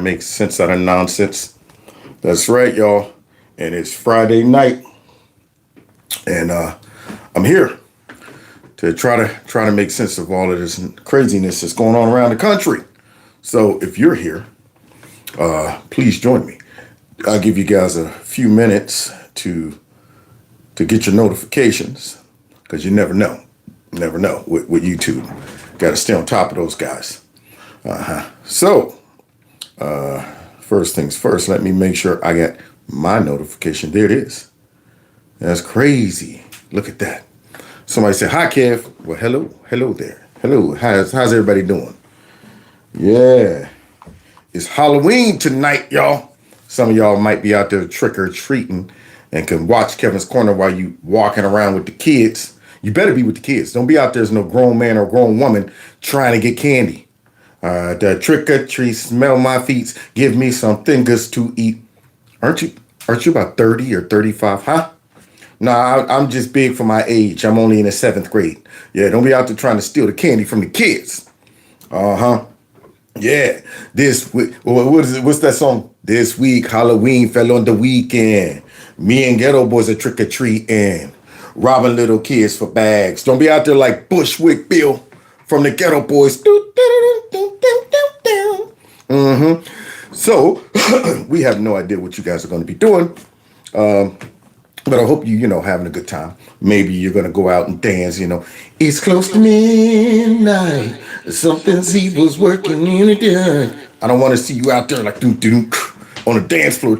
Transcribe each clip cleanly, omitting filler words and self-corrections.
Make sense out of nonsense. That's right, y'all. And it's Friday night, and I'm here to try to make sense of all of this craziness that's going on around the country. So if you're here, please join me. I'll give you guys a few minutes to get your notifications because you never know with YouTube. Got to stay on top of those guys. So first things first, let me make sure I got my notification. There it is. That's crazy. Look at that. Somebody said, hi, Kev. Well, hello there. Hello. How's everybody doing? Yeah. It's Halloween tonight, y'all. Some of y'all might be out there trick or treating and can watch Kevin's Corner while you walking around with the kids. You better be with the kids. Don't be out there as no grown man or grown woman trying to get candy. The trick or treat, smell my feet, give me something good to eat. Aren't you about 30 or 35, huh? Nah, I'm just big for my age. I'm only in the 7th grade. Yeah, don't be out there trying to steal the candy from the kids. Yeah. This week, what is it? What's that song? This week, Halloween fell on the weekend. Me and Ghetto Boys are trick or treating, robbing little kids for bags. Don't be out there like Bushwick Bill from the Ghetto Boys. So we have no idea what you guys are going to be doing. But I hope you having a good time. Maybe you're going to go out and dance, It's close to midnight. Something's evil's working in it. I don't want to see you out there like on the dance floor.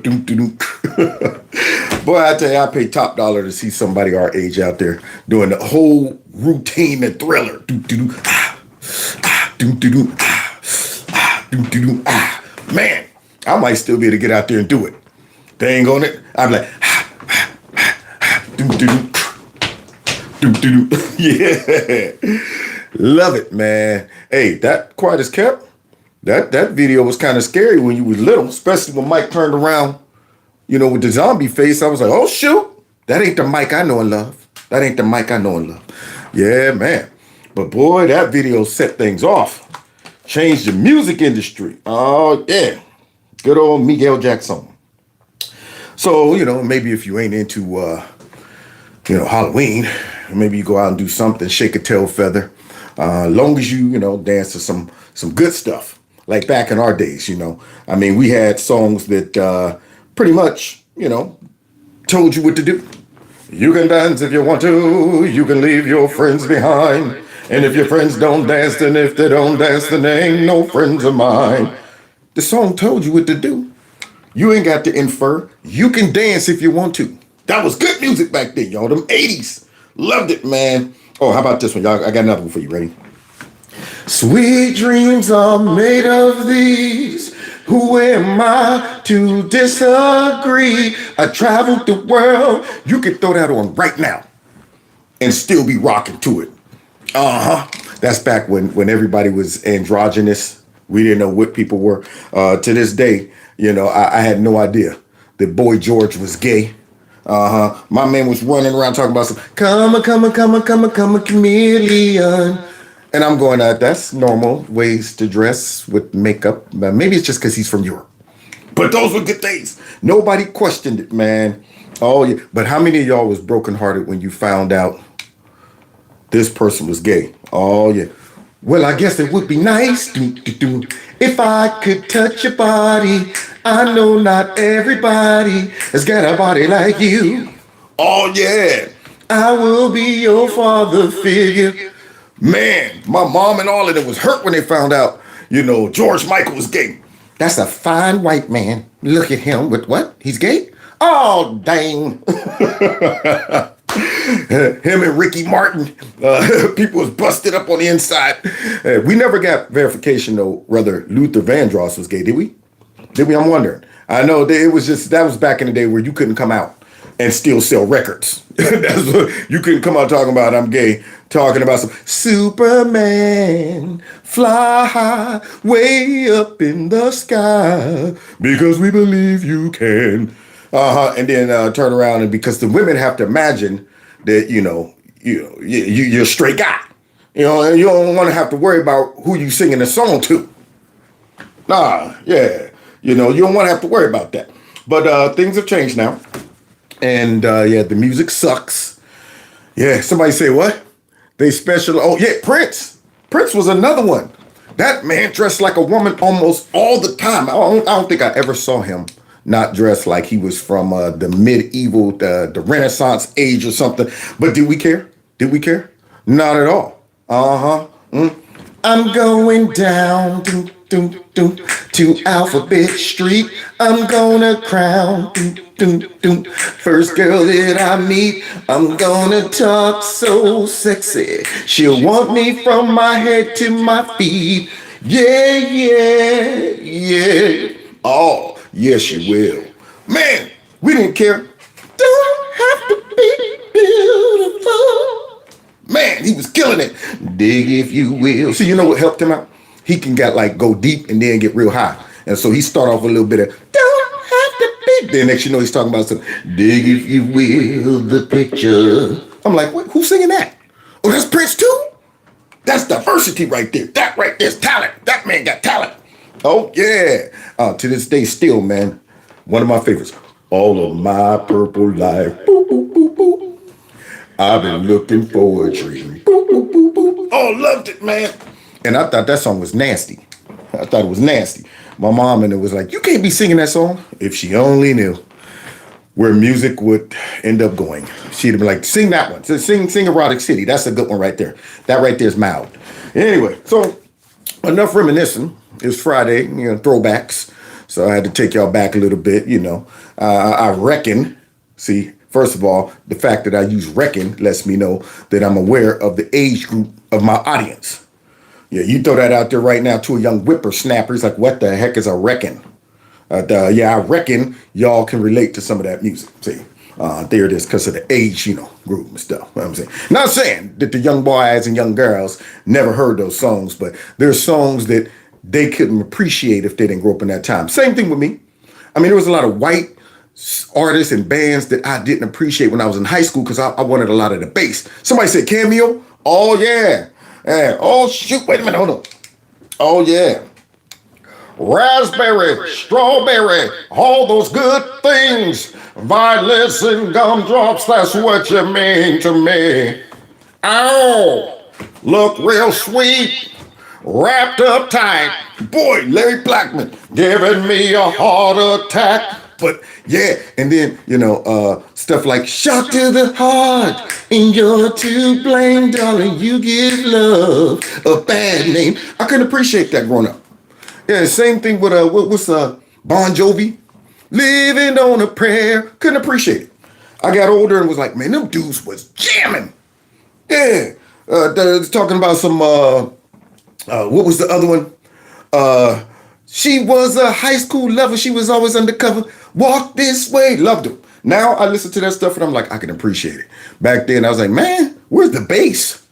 Boy, I tell you, I pay top dollar to see somebody our age out there doing the whole routine and Thriller. Man, I might still be able to get out there and do it. Dang on it. I'm like, yeah. Love it, man. Hey, that quiet as kept. That video was kind of scary when you was little, especially when Mike turned around, with the zombie face. I was like, oh, shoot. That ain't the Mike I know and love. Yeah, man. But boy, that video set things off. Changed the music industry. Oh, yeah. Good old Miguel Jackson. So, maybe if you ain't into, Halloween, maybe you go out and do something, shake a tail feather. Long as you, dance to some good stuff. Like back in our days, I mean, we had songs that pretty much, told you what to do. You can dance if you want to. You can leave your friends behind. And if your friends don't dance, then if they don't dance, then they ain't no friends of mine. The song told you what to do. You ain't got to infer. You can dance if you want to. That was good music back then, y'all. Them 80s. Loved it, man. Oh, how about this one, y'all? I got another one for you. Ready? Sweet dreams are made of these. Who am I to disagree? I traveled the world. You can throw that on right now and still be rocking to it. That's back when everybody was androgynous. We didn't know what people were. To this day, I had no idea that Boy George was gay. My man was running around talking about some come a chameleon. And I'm going, that's normal ways to dress with makeup. Maybe it's just because he's from Europe. But those were good days. Nobody questioned it, man. Oh, yeah. But how many of y'all was brokenhearted when you found out this person was gay? Oh, yeah. Well, I guess it would be nice if I could touch your body. I know not everybody has got a body like you. Oh, yeah. I will be your father figure. Man, my mom and all of them was hurt when they found out, George Michael was gay. That's a fine white man. Look at him with what? He's gay? Oh, dang. Him and Ricky Martin, people was busted up on the inside. We never got verification, though, whether Luther Vandross was gay, did we? I'm wondering. I know that that was back in the day where you couldn't come out and still sell records. That's what, you couldn't come out talking about I'm gay, talking about some Superman, fly high, way up in the sky, because we believe you can. And then turn around and because the women have to imagine that, you're a straight guy. And you don't want to have to worry about who you singing the song to. Nah, yeah. You know, you don't want to have to worry about that. But things have changed now. And yeah, the music sucks. Yeah, somebody say what? They special. Oh, yeah, Prince. Prince was another one. That man dressed like a woman almost all the time. I don't think I ever saw him not dressed like he was from the medieval, the Renaissance age or something. But did we care? Did we care? Not at all. Uh-huh. I'm going down to Alphabet Street. I'm gonna crown first girl that I meet. I'm gonna talk so sexy. She'll want me from my head to my feet. Yeah, yeah, yeah. Oh, yes, she will. Man, we didn't care. Don't have to be beautiful. Man, he was killing it. Dig if you will. So you know what helped him out? He can get like go deep and then get real high. And so he start off with a little bit of don't have to be. Then next you know he's talking about some dig if you will the picture. I'm like, what? Who's singing that? Oh, that's Prince too? That's diversity right there. That right there's talent. That man got talent. Oh yeah. To this day still, man, one of my favorites. All of my purple life. Boop, boop, boop, boop. I've been looking for a dream. Boop, boop, boop, boop. Oh, loved it, man. And I thought that song was nasty. I thought it was nasty. My mom and it was like, you can't be singing that song. If she only knew where music would end up going. She'd have been like, sing that one. So sing Erotic City. That's a good one right there. That right there is mild. Anyway, so enough reminiscing. It's Friday, you know, throwbacks. So I had to take y'all back a little bit, you know. I reckon, see, first of all, the fact that I use reckon lets me know that I'm aware of the age group of my audience. Yeah, you throw that out there right now to a young whippersnapper. He's like, what the heck is a reckon? Yeah, I reckon y'all can relate to some of that music. See, there it is because of the age, you know, group and stuff. You know what I'm saying? Not saying that the young boys and young girls never heard those songs, but there's songs that they couldn't appreciate if they didn't grow up in that time. Same thing with me. I mean, there was a lot of white artists and bands that I didn't appreciate when I was in high school because I wanted a lot of the bass. Somebody said Cameo. Oh, yeah. Oh, shoot. Wait a minute. Hold on. Oh, yeah. Raspberry, strawberry, all those good things. Violets and gumdrops, that's what you mean to me. Ow, look real sweet, wrapped up tight. Boy, Larry Blackmon giving me a heart attack. But yeah, and then, you know, stuff like shock to the heart, and you're to blame, darling, you give love a bad name. I couldn't appreciate that growing up. Yeah, same thing with what's Bon Jovi, living on a prayer. Couldn't appreciate it. I got older and was like, man, them dudes was jamming. Yeah, talking about some what was the other one? She was a high school lover. She was always undercover. Walk this way, loved them. Now I listen to that stuff and I'm like, I can appreciate it. Back then I was like, man, where's the bass?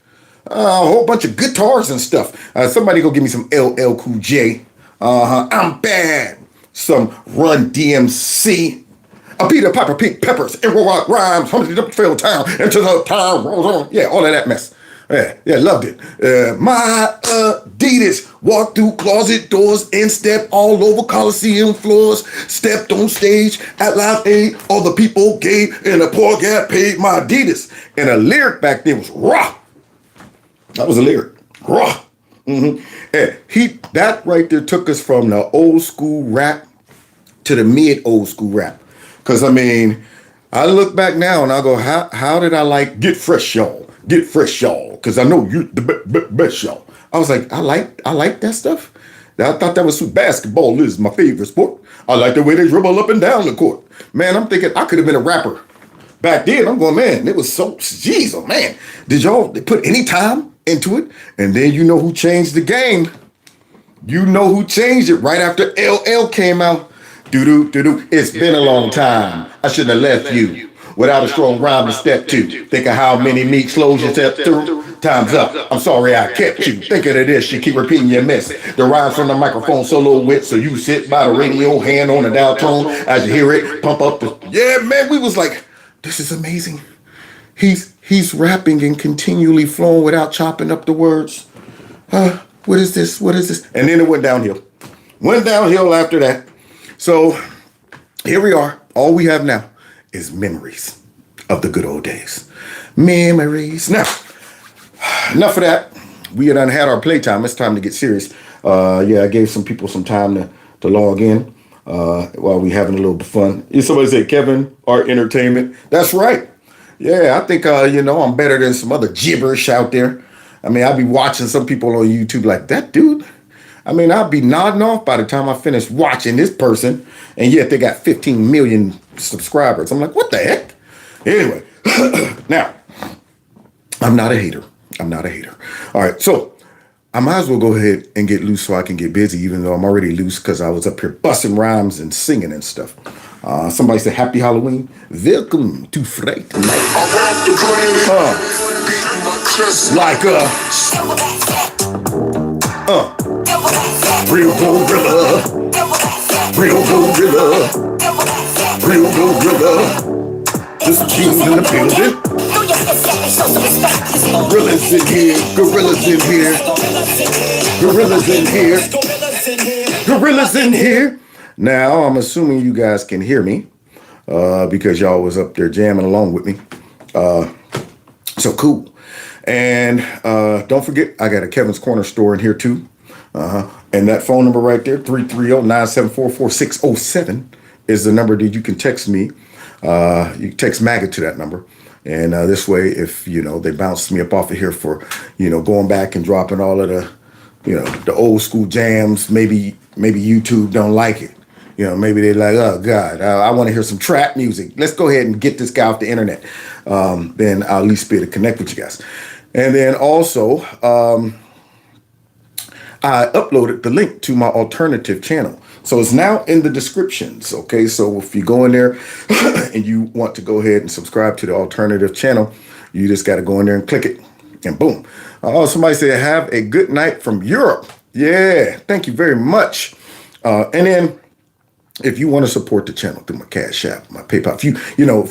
A whole bunch of guitars and stuff. Somebody go give me some LL Cool J. I'm bad. Some Run DMC. A Peter Piper, Pink Peppers, Arrow Rock Rhymes, Humpty Dumpty Fell Town, into the time rolls on. Yeah, all of that mess. Yeah, loved it. My Adidas walked through closet doors and stepped all over Coliseum floors. Stepped on stage at Live Aid. All the people gave and the poor got paid. My Adidas. And a lyric back then was raw. That was a lyric. Raw. Mm-hmm. And that right there took us from the old school rap to the mid old school rap. Cause I mean, I look back now and I go, how did I like Get Fresh Y'all? Get Fresh Y'all. Cause I know you the best y'all. I was like, I like that stuff. I thought that was basketball is my favorite sport. I like the way they dribble up and down the court. Man, I'm thinking I could have been a rapper. Back then, I'm going, man, it was so, geez, oh man. Did y'all put any time into it? And then you know who changed the game. You know who changed it right after LL came out. Doo-doo. It's been a long time. I shouldn't have left you without a strong rhyme to step to. Think of how many meat slows you step through. Time's up. I'm sorry I kept you. Thinking of this, you keep repeating your mess. The rhymes from the microphone solo wit, so you sit by the radio, hand on the dial tone. As you hear it, pump up the... Yeah, man, we was like, this is amazing. He's rapping and continually flowing without chopping up the words. What is this? And then it went downhill. Went downhill after that. So here we are. All we have now is memories of the good old days. Memories. Now, enough of that. We had had our playtime. It's time to get serious. Yeah, I gave some people some time to log in while we having a little bit of fun. Somebody said, Kevin, Art Entertainment. That's right. Yeah, I think, I'm better than some other gibberish out there. I mean, I'll be watching some people on YouTube like, that dude? I mean, I'll be nodding off by the time I finish watching this person, and yet they got 15 million subscribers. I'm like, what the heck? Anyway, now, I'm not a hater. I'm not a hater. All right, so I might as well go ahead and get loose so I can get busy, even though I'm already loose because I was up here busting rhymes and singing and stuff. Somebody said, Happy Halloween. Welcome to Fright Night. Real gorilla, real gorilla, real gorilla. This G's in the building. Gorillas in here, gorillas in here, gorillas in here, gorillas in here. Now, I'm assuming you guys can hear me because y'all was up there jamming along with me. So cool. And don't forget, I got a Kevin's Corner store in here too. And that phone number right there, 330-974-4607, is the number that you can text me. You can text Maggot to that number. And this way, if, they bounced me up off of here for, going back and dropping all of the, the old school jams, maybe YouTube don't like it. Maybe they're like, oh, God, I want to hear some trap music. Let's go ahead and get this guy off the internet. Then I'll at least be able to connect with you guys. And then also, I uploaded the link to my alternative channel. So it's now in the descriptions, okay? So if you go in there and you want to go ahead and subscribe to the alternative channel, you just got to go in there and click it, and boom. Oh, somebody said, have a good night from Europe. Yeah, thank you very much. And then if you want to support the channel through my Cash App, my PayPal, if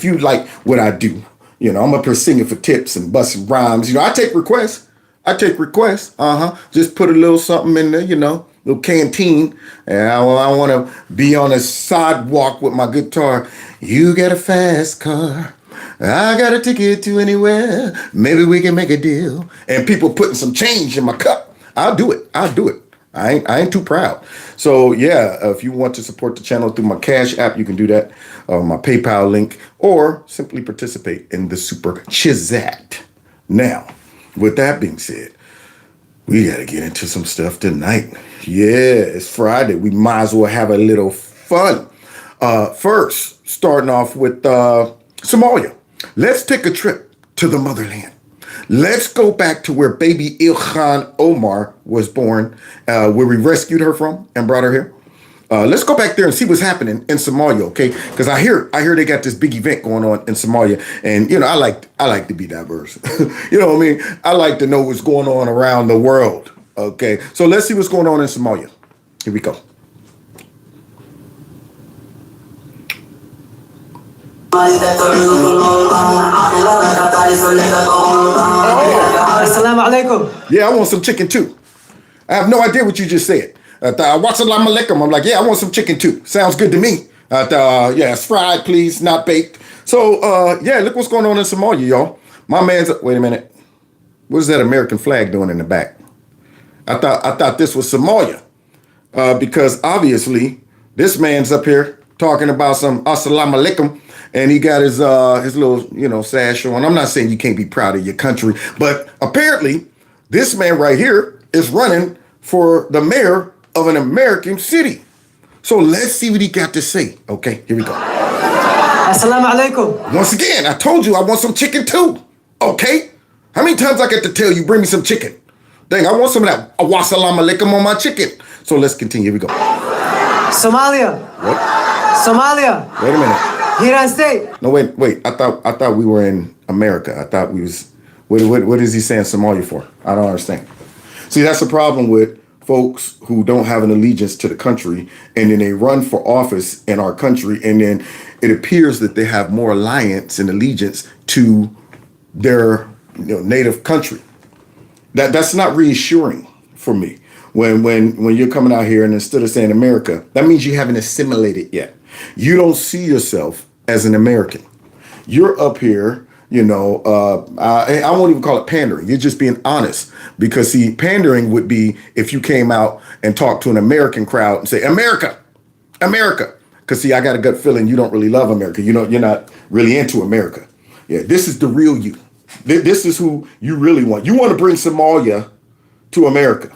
you like what I do, I'm up here singing for tips and busting rhymes. I take requests. Just put a little something in there, little canteen. And I want to be on a sidewalk with my guitar. You got a fast car. I got a ticket to anywhere. Maybe we can make a deal. And people putting some change in my cup. I'll do it. I ain't too proud. So yeah, if you want to support the channel through my Cash App, you can do that. My PayPal link, or simply participate in the Super Chizat. Now, with that being said, we got to get into some stuff tonight. Yeah, it's Friday. We might as well have a little fun. First, starting off with Somalia. Let's take a trip to the motherland. Let's go back to where baby Ilhan Omar was born, where we rescued her from and brought her here. Let's go back there and see what's happening in Somalia, okay? Because I hear they got this big event going on in Somalia, and I like to be diverse. You know what I mean? I like to know what's going on around the world. Okay, so let's see what's going on in Somalia. Here we go. Assalamu alaikum. Yeah, I want some chicken too. I have no idea what you just said. Wassalamu alaikum. I'm like, yeah, I want some chicken too. Sounds good to me. Yeah, it's fried, please, not baked. So, yeah, look what's going on in Somalia, y'all. My man's, wait a minute. What is that American flag doing in the back? I thought this was Somalia. Because obviously, this man's up here talking about some assalamu alaikum, and he got his little, sash on. I'm not saying you can't be proud of your country, but apparently, this man right here is running for the mayor of an American city. So let's see what he got to say. Okay, here we go. Assalamu alaikum. Once again, I told you I want some chicken too. Okay? How many times I get to tell you, bring me some chicken? Dang, I want some of that wassalamu alaikum on my chicken. So let's continue. Here we go. Somalia. What? Somalia. Wait a minute. Iran State. No, wait. I thought we were in America. I thought we was. What is he saying Somalia for? I don't understand. See, that's the problem with folks who don't have an allegiance to the country, and then they run for office in our country, and then it appears that they have more alliance and allegiance to their native country. That's not reassuring for me. When you're coming out here and instead of saying America, that means you haven't assimilated yet. You don't see yourself as an American. You're up here, I won't even call it pandering. You're just being honest. Because see, pandering would be if you came out and talked to an American crowd and say, America, America. Because see, I got a gut feeling you don't really love America. You're not really into America. Yeah, this is the real you. This is who you really want. You want to bring Somalia to America.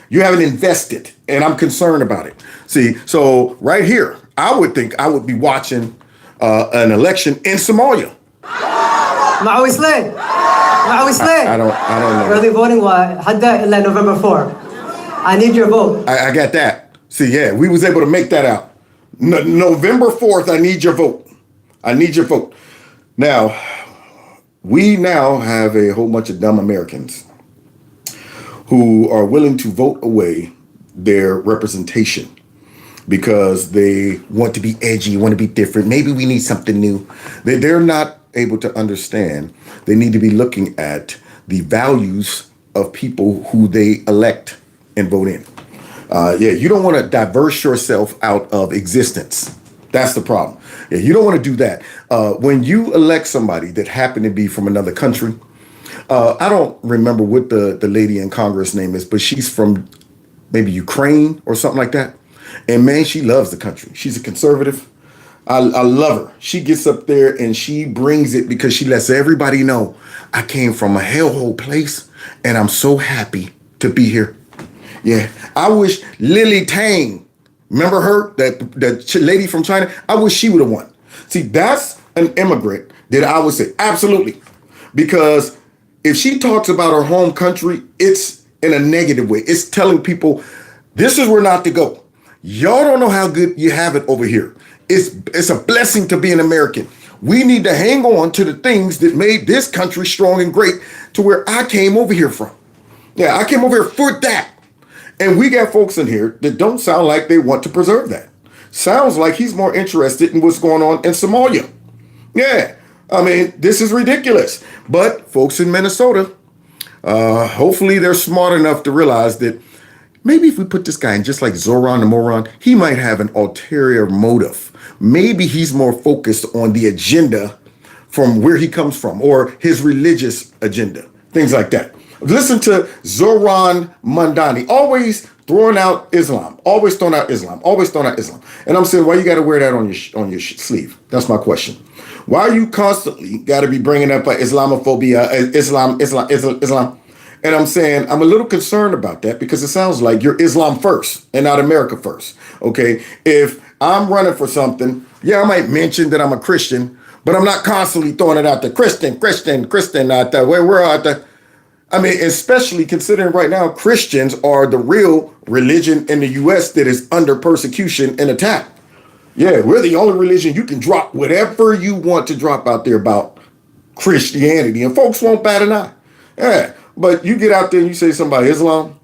You haven't invested, and I'm concerned about it. See, so right here, I would think I would be watching an election in Somalia. معوي سليم معوي سليم. I don't know. Early voting حتى إلا November 4. I need your vote. I got that. See, yeah, we was able to make that out. November 4th, I need your vote. I need your vote. Now, we now have a whole bunch of dumb Americans who are willing to vote away their representation because they want to be edgy, want to be different. Maybe we need something new. They're not able to understand. They need to be looking at the values of people who they elect and vote in. You don't want to diverse yourself out of existence. That's the problem. Yeah, you don't want to do that. When you elect somebody that happened to be from another country, I don't remember what the lady in Congress name is, but she's from maybe Ukraine or something like that. And man, she loves the country. She's a conservative. I love her. She gets up there and she brings it because she lets everybody know I came from a hellhole place and I'm so happy to be here. Yeah, I wish Lily Tang, remember her, that lady from China? I wish she would have won. See, that's an immigrant that I would say absolutely, because if she talks about her home country, it's in a negative way. It's telling people this is where not to go. Y'all don't know how good you have it over here. It's a blessing to be an American. We need to hang on to the things that made this country strong and great to where I came over here from. Yeah, I came over here for that. And we got folks in here that don't sound like they want to preserve that. Sounds like he's more interested in what's going on in Somalia. Yeah, I mean, this is ridiculous. But folks in Minnesota, hopefully they're smart enough to realize that maybe if we put this guy in just like Zoran the moron, he might have an ulterior motive. Maybe he's more focused on the agenda from where he comes from or his religious agenda, things like that. Listen to Zoran Mandani, always throwing out Islam, always throwing out Islam, always throwing out Islam. And I'm saying, why you got to wear that on your sleeve? That's my question. Why you constantly got to be bringing up Islamophobia, Islam? And I'm saying, I'm a little concerned about that because it sounds like you're Islam first and not America first. Okay, if I'm running for something, yeah, I might mention that I'm a Christian, but I'm not constantly throwing it out there. Christian, out there. We're out there. I mean, especially considering right now, Christians are the real religion in the U.S. that is under persecution and attack. Yeah, we're the only religion you can drop whatever you want to drop out there about Christianity, and folks won't bat an eye. Yeah, but you get out there and you say something about Islam,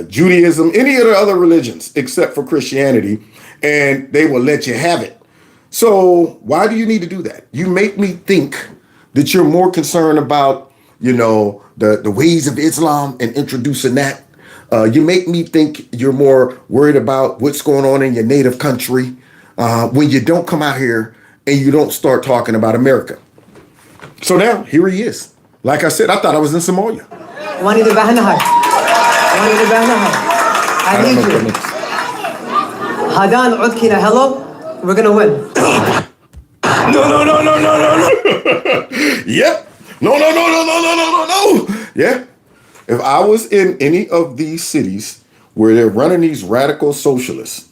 Judaism, any of the other religions except for Christianity, and they will let you have it. So why do you need to do that? You make me think that you're more concerned about, the ways of Islam and introducing that. You make me think you're more worried about what's going on in your native country when you don't come out here and you don't start talking about America. So now, here he is. Like I said, I thought I was in Somalia. I need you. Hadan Udkina, hello. We're gonna win. No. Yep. No. Yeah. If I was in any of these cities where they're running these radical socialists,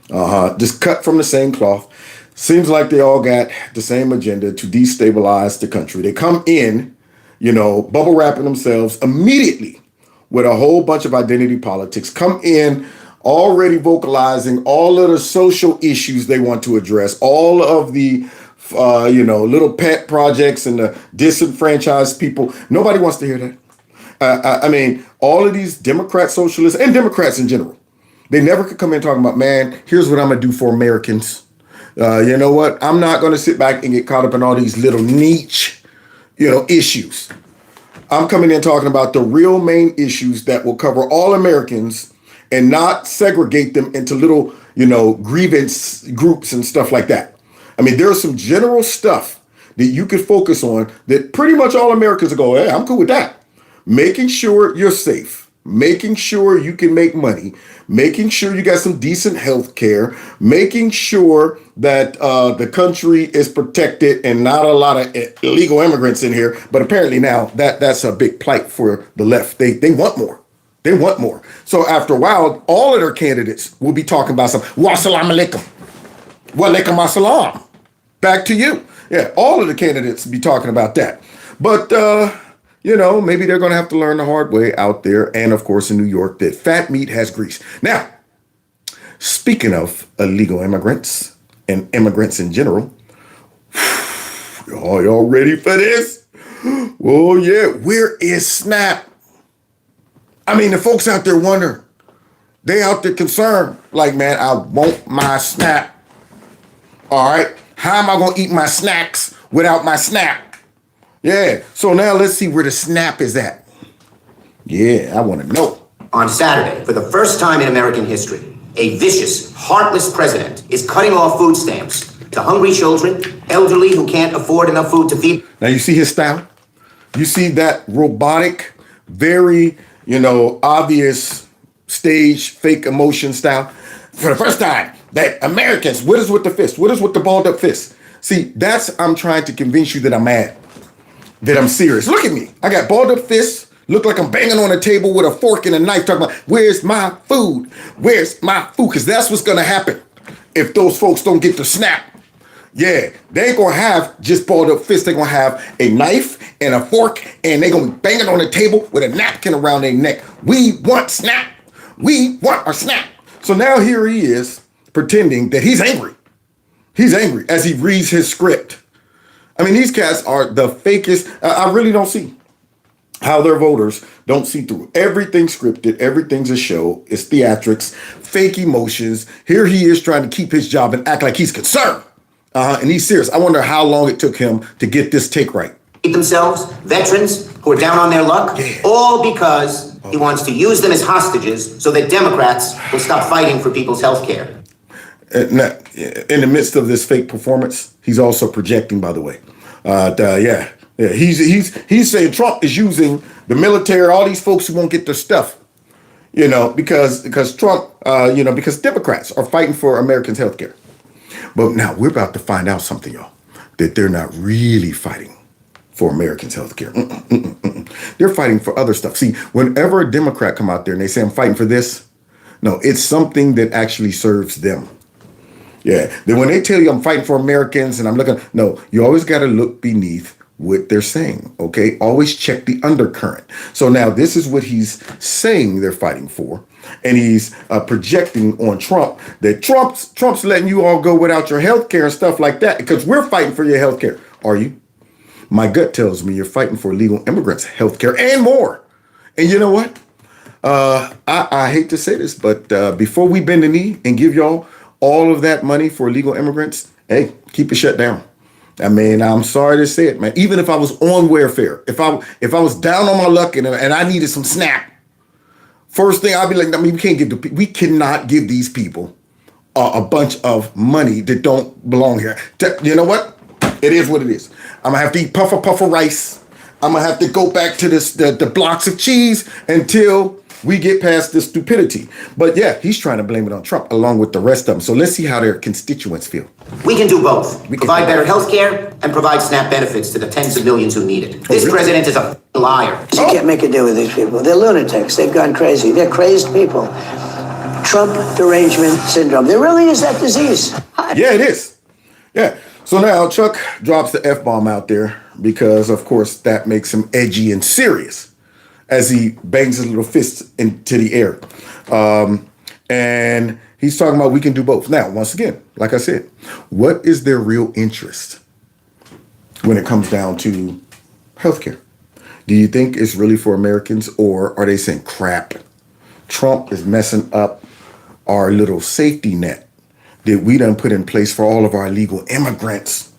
just cut from the same cloth, seems like they all got the same agenda to destabilize the country. They come in, bubble wrapping themselves immediately with a whole bunch of identity politics, come in already vocalizing all of the social issues they want to address, all of the little pet projects and the disenfranchised people. Nobody wants to hear that. I mean, all of these Democrat socialists and Democrats in general, they never could come in talking about, man, here's what I'm going to do for Americans. You know what? I'm not going to sit back and get caught up in all these little niche, issues. I'm coming in talking about the real main issues that will cover all Americans and not segregate them into little, grievance groups and stuff like that. I mean, there's some general stuff that you could focus on that pretty much all Americans will go, hey, I'm cool with that. Making sure you're safe, making sure you can make money, making sure you got some decent health care, making sure that the country is protected and not a lot of illegal immigrants in here. But apparently now that's a big plight for the left. They want more. They want more. So after a while, all of their candidates will be talking about something. Wassalamu alaikum. Walaikum assalam. Back to you. Yeah, all of the candidates be talking about that. But, maybe they're going to have to learn the hard way out there. And, of course, in New York, that fat meat has grease. Now, speaking of illegal immigrants and immigrants in general, y'all ready for this? Oh, yeah. Where is SNAP? I mean, the folks out there wonder. They out there concerned. Like, man, I want my SNAP. All right. How am I going to eat my snacks without my SNAP? Yeah. So now let's see where the SNAP is at. Yeah, I want to know. On Saturday, for the first time in American history, a vicious, heartless president is cutting off food stamps to hungry children, elderly who can't afford enough food to feed. Now you see his style? You see that robotic, very, obvious stage, fake emotion style? For the first time, that Americans, what is with the fist? What is with the balled up fist? See, I'm trying to convince you that I'm mad, that I'm serious. Look at me. I got balled up fists, look like I'm banging on a table with a fork and a knife talking about, where's my food? Where's my food? Because that's what's going to happen if those folks don't get the SNAP. Yeah, they ain't going to have just balled up fists. They're going to have a knife and a fork, and they're going to be banging on the table with a napkin around their neck. We want SNAP. We want our SNAP. So now here he is, pretending that he's angry. He's angry as he reads his script. I mean, these cats are the fakest. I really don't see how their voters don't see through. Everything's scripted. Everything's a show. It's theatrics, fake emotions. Here he is trying to keep his job and act like he's concerned. And he's serious. I wonder how long it took him to get this take right. Themselves, veterans who are down on their luck, all because he wants to use them as hostages so that Democrats will stop fighting for people's health care. In the midst of this fake performance, he's also projecting, by the way. He's saying Trump is using the military, all these folks who won't get their stuff, because Trump, because Democrats are fighting for Americans' health care. But now we're about to find out something, y'all, that they're not really fighting for Americans' health care. They're fighting for other stuff. See, whenever a Democrat come out there and they say, I'm fighting for this, no, it's something that actually serves them. Yeah. Then when they tell you I'm fighting for Americans and I'm looking, no, you always got to look beneath what they're saying. Okay. Always check the undercurrent. So now this is what he's saying they're fighting for. And he's projecting on Trump that Trump's letting you all go without your health care and stuff like that because we're fighting for your health care. Are you? My gut tells me you're fighting for illegal immigrants' health care and more. And you know what? I hate to say this, but before we bend the knee and give y'all all of that money for illegal immigrants, hey, keep it shut down. I mean, I'm sorry to say it, man. Even if I was on welfare, if I was down on my luck and I needed some SNAP, first thing I'd be like, we cannot give these people a bunch of money that don't belong here. You know what? It is what it is. I'm gonna have to eat puffer rice. I'm gonna have to go back to the blocks of cheese until we get past this stupidity. But yeah, he's trying to blame it on Trump along with the rest of them. So let's see how their constituents feel. We can do both. Provide better health care and provide SNAP benefits to the tens of millions who need it. This president is a liar. You can't make a deal with these people. They're lunatics. They've gone crazy. They're crazed people. Trump derangement syndrome. There really is that disease. Yeah, it is. Yeah. So now Chuck drops the F-bomb out there because, of course, that makes him edgy and serious as he bangs his little fists into the air. And he's talking about we can do both. Now, once again, like I said, what is their real interest when it comes down to healthcare? Do you think it's really for Americans, or are they saying, crap, Trump is messing up our little safety net that we done put in place for all of our illegal immigrants?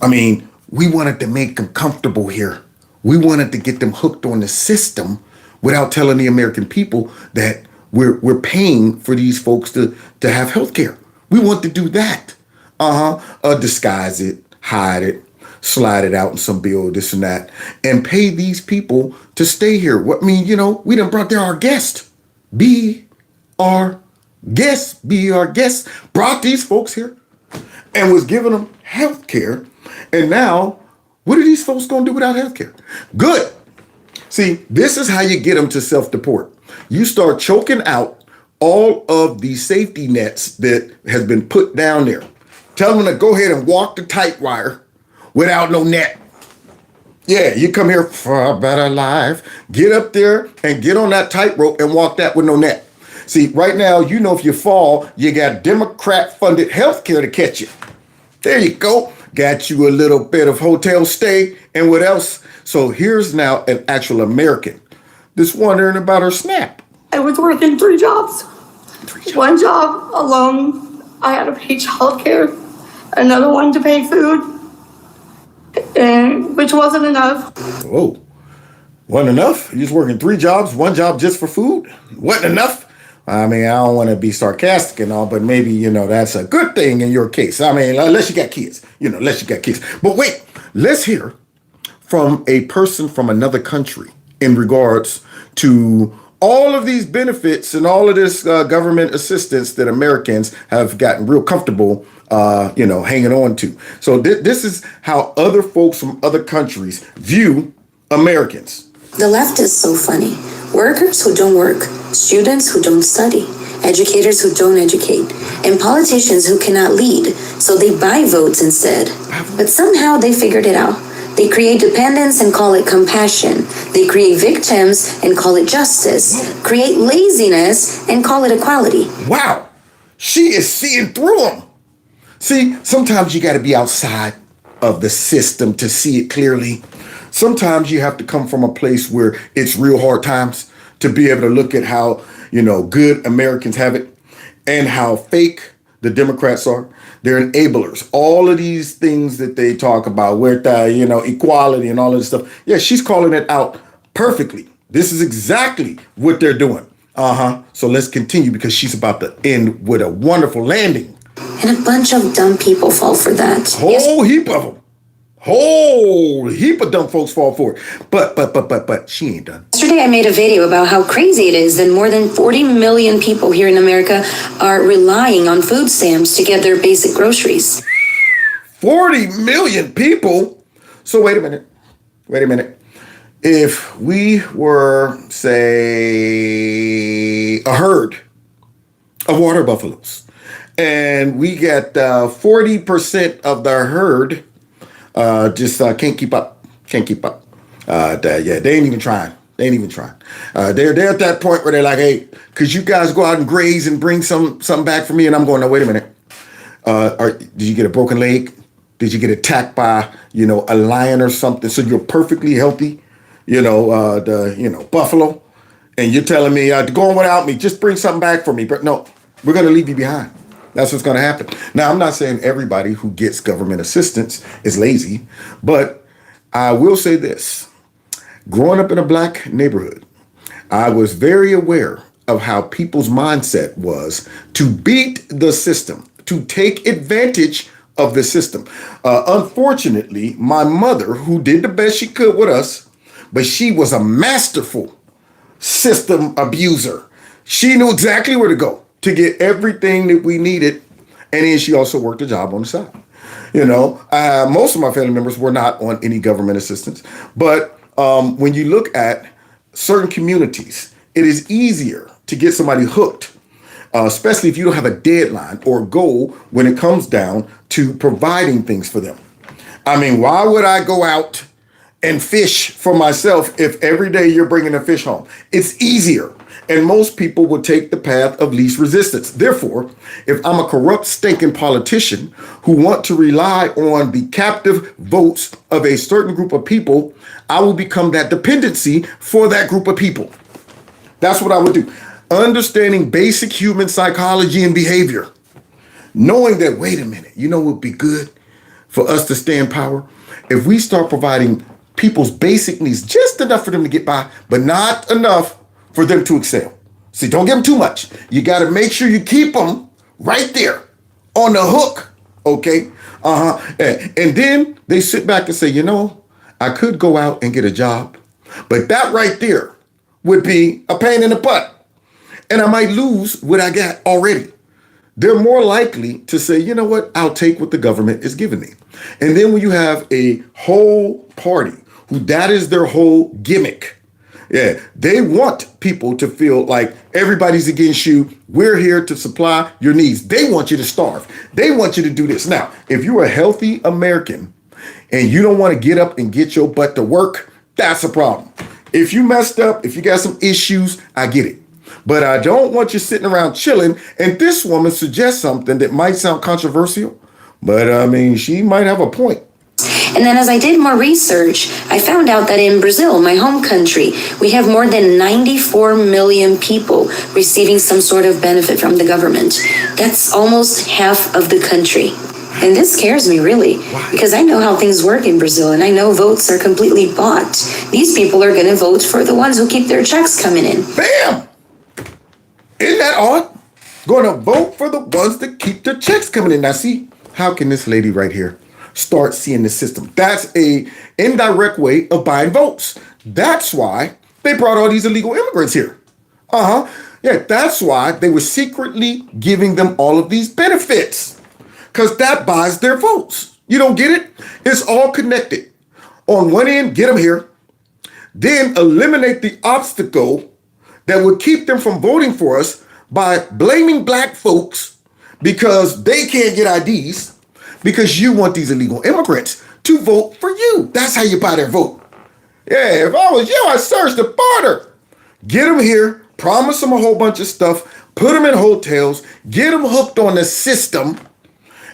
I mean, we wanted to make them comfortable here. We wanted to get them hooked on the system without telling the American people that we're paying for these folks to have health care. We want to do that. Disguise it, hide it, slide it out in some bill, this and that, and pay these people to stay here. What I mean, we done brought there our guest. Be our guest. Brought these folks here and was giving them health care. And now, what are these folks going to do without health care? Good. See, this is how you get them to self-deport. You start choking out all of the safety nets that has been put down there. Tell them to go ahead and walk the tight wire without no net. Yeah, you come here for a better life. Get up there and get on that tightrope and walk that with no net. See, right now, if you fall, you got Democrat-funded health care to catch you. There you go. Got you a little bit of hotel stay and what else? So here's now an actual American that's wondering about her SNAP. I was working 3 jobs. One job alone, I had to pay childcare. Another one to pay food, and which wasn't enough. Whoa, wasn't enough? You're just working 3 jobs, 1 job just for food? Wasn't enough? I mean, I don't want to be sarcastic and all, but maybe, that's a good thing in your case. I mean, unless you got kids, But wait, let's hear from a person from another country in regards to all of these benefits and all of this government assistance that Americans have gotten real comfortable, hanging on to. So this is how other folks from other countries view Americans. The left is so funny. Workers who don't work, students who don't study, educators who don't educate, and politicians who cannot lead, so they buy votes instead. But somehow they figured it out. They create dependence and call it compassion. They create victims and call it justice. Create laziness and call it equality. Wow, she is seeing through them. See, sometimes you got to be outside of the system to see it clearly. Sometimes you have to come from a place where it's real hard times to be able to look at how, good Americans have it and how fake the Democrats are. They're enablers. All of these things that they talk about with, equality and all of this stuff. Yeah, she's calling it out perfectly. This is exactly what they're doing. So let's continue because she's about to end with a wonderful landing. And a bunch of dumb people fall for that. Whole heap of them. Whole heap of dumb folks fall for it. But she ain't done. Yesterday I made a video about how crazy it is that more than 40 million people here in America are relying on food stamps to get their basic groceries. 40 million people? So wait a minute. If we were, say, a herd of water buffaloes, and we got 40% of the herd just can't keep up. They ain't even trying. They're at that point where they're like, hey, could you guys go out and graze and bring something back for me? And I'm going, no, wait a minute. Did you get a broken leg? Did you get attacked by, a lion or something? So you're perfectly healthy, buffalo. And you're telling me to go on without me, just bring something back for me. But no, we're going to leave you behind. That's what's going to happen. Now, I'm not saying everybody who gets government assistance is lazy, but I will say this. Growing up in a black neighborhood, I was very aware of how people's mindset was to beat the system, to take advantage of the system. Unfortunately, my mother, who did the best she could with us, but she was a masterful system abuser. She knew exactly where to go to get everything that we needed. And then she also worked a job on the side. Most of my family members were not on any government assistance. But when you look at certain communities, it is easier to get somebody hooked, especially if you don't have a deadline or goal when it comes down to providing things for them. I mean, why would I go out and fish for myself if every day you're bringing a fish home? It's easier. And most people will take the path of least resistance. Therefore, if I'm a corrupt, stinking politician who want to rely on the captive votes of a certain group of people, I will become that dependency for that group of people. That's what I would do. Understanding basic human psychology and behavior. Knowing that, wait a minute, what would be good for us to stay in power? If we start providing people's basic needs, just enough for them to get by, but not enough for them to excel. See, don't give them too much. You got to make sure you keep them right there on the hook. Okay. And then they sit back and say, you know, I could go out and get a job, but that right there would be a pain in the butt. And I might lose what I got already. They're more likely to say, you know what, I'll take what the government is giving me. And then when you have a whole party who that is their whole gimmick, yeah, they want people to feel like everybody's against you. We're here to supply your needs. They want you to starve. They want you to do this. Now, if you're a healthy American and you don't want to get up and get your butt to work, that's a problem. If you messed up, if you got some issues, I get it. But I don't want you sitting around chilling. And this woman suggests something that might sound controversial, but I mean, she might have a point. And then as I did more research, I found out that in Brazil, my home country, we have more than 94 million people receiving some sort of benefit from the government. That's almost half of the country. And this scares me really, because I know how things work in Brazil and I know votes are completely bought. These people are going to vote for the ones who keep their checks coming in. Bam! Isn't that odd? Going to vote for the ones that keep their checks coming in. Now see, how can this lady right here start seeing the system? That's a indirect way of buying votes. That's why they brought all these illegal immigrants here. Yeah, that's why they were secretly giving them all of these benefits, because that buys their votes. You don't get it? It's all connected. On one end, get them here, then eliminate the obstacle that would keep them from voting for us by blaming black folks because they can't get IDs, because you want these illegal immigrants to vote for you. That's how you buy their vote. Yeah, if I was you, I'd search the border. Get them here, promise them a whole bunch of stuff, put them in hotels, get them hooked on the system,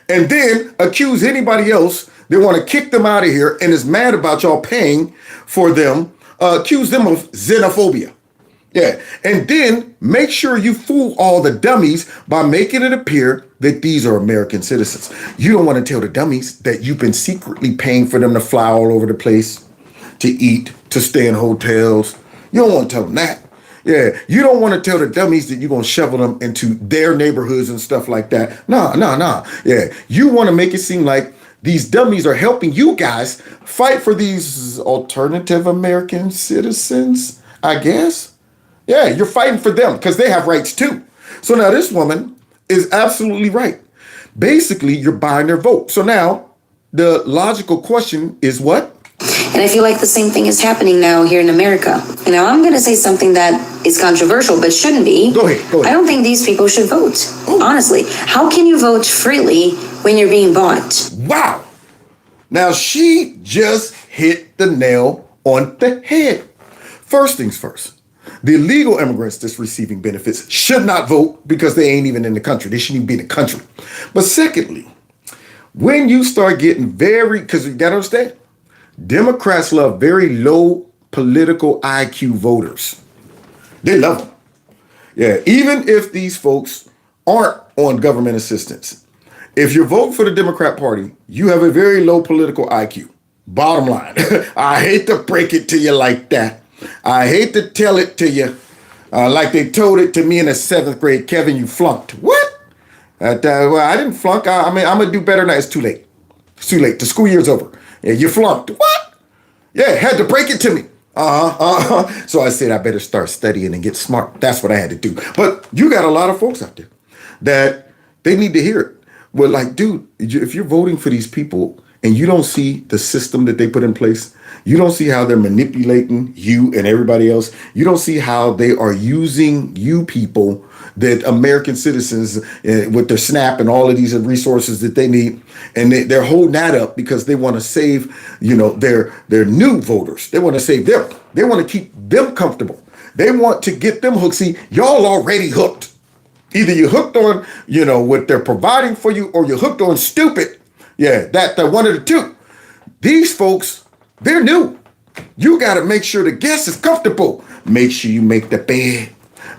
and then accuse anybody else that want to kick them out of here and is mad about y'all paying for them, accuse them of xenophobia. Yeah, and then make sure you fool all the dummies by making it appear that these are American citizens. You don't want to tell the dummies that you've been secretly paying for them to fly all over the place, to eat, to stay in hotels. You don't want to tell them that. Yeah, you don't want to tell the dummies that you're going to shovel them into their neighborhoods and stuff like that. Nah. Yeah, you want to make it seem like these dummies are helping you guys fight for these alternative American citizens, I guess. Yeah, you're fighting for them because they have rights too. So now this woman is absolutely right. Basically, you're buying their vote. So now the logical question is what? And I feel like the same thing is happening now here in America. And now I'm going to say something that is controversial, but shouldn't be. Go ahead. I don't think these people should vote. Honestly, how can you vote freely when you're being bought? Wow. Now she just hit the nail on the head. First things first. The illegal immigrants that's receiving benefits should not vote because they ain't even in the country. They shouldn't even be in the country. But secondly, when you start getting because you got to understand, Democrats love very low political IQ voters. They love them. Yeah, even if these folks aren't on government assistance. If you're voting for the Democrat Party, you have a very low political IQ. Bottom line. I hate to break it to you like that. I hate to tell it to you like they told it to me in the 7th grade. Kevin, you flunked. What? Well, I didn't flunk. I mean, I'm going to do better now. It's too late. It's too late. The school year's over. Yeah, you flunked. What? Yeah, had to break it to me. So I said, I better start studying and get smart. That's what I had to do. But you got a lot of folks out there that they need to hear it. Well, like, dude, if you're voting for these people and you don't see the system that they put in place, you don't see how they're manipulating you and everybody else. You don't see how they are using you people, that American citizens with their SNAP and all of these resources that they need. And they're holding that up because they want to save, their new voters. They want to save them. They want to keep them comfortable. They want to get them hooked. See, y'all already hooked. Either you're hooked on, what they're providing for you, or you're hooked on stupid. Yeah, that one of the two. These folks, they're new. You got to make sure the guest is comfortable. Make sure you make the bed.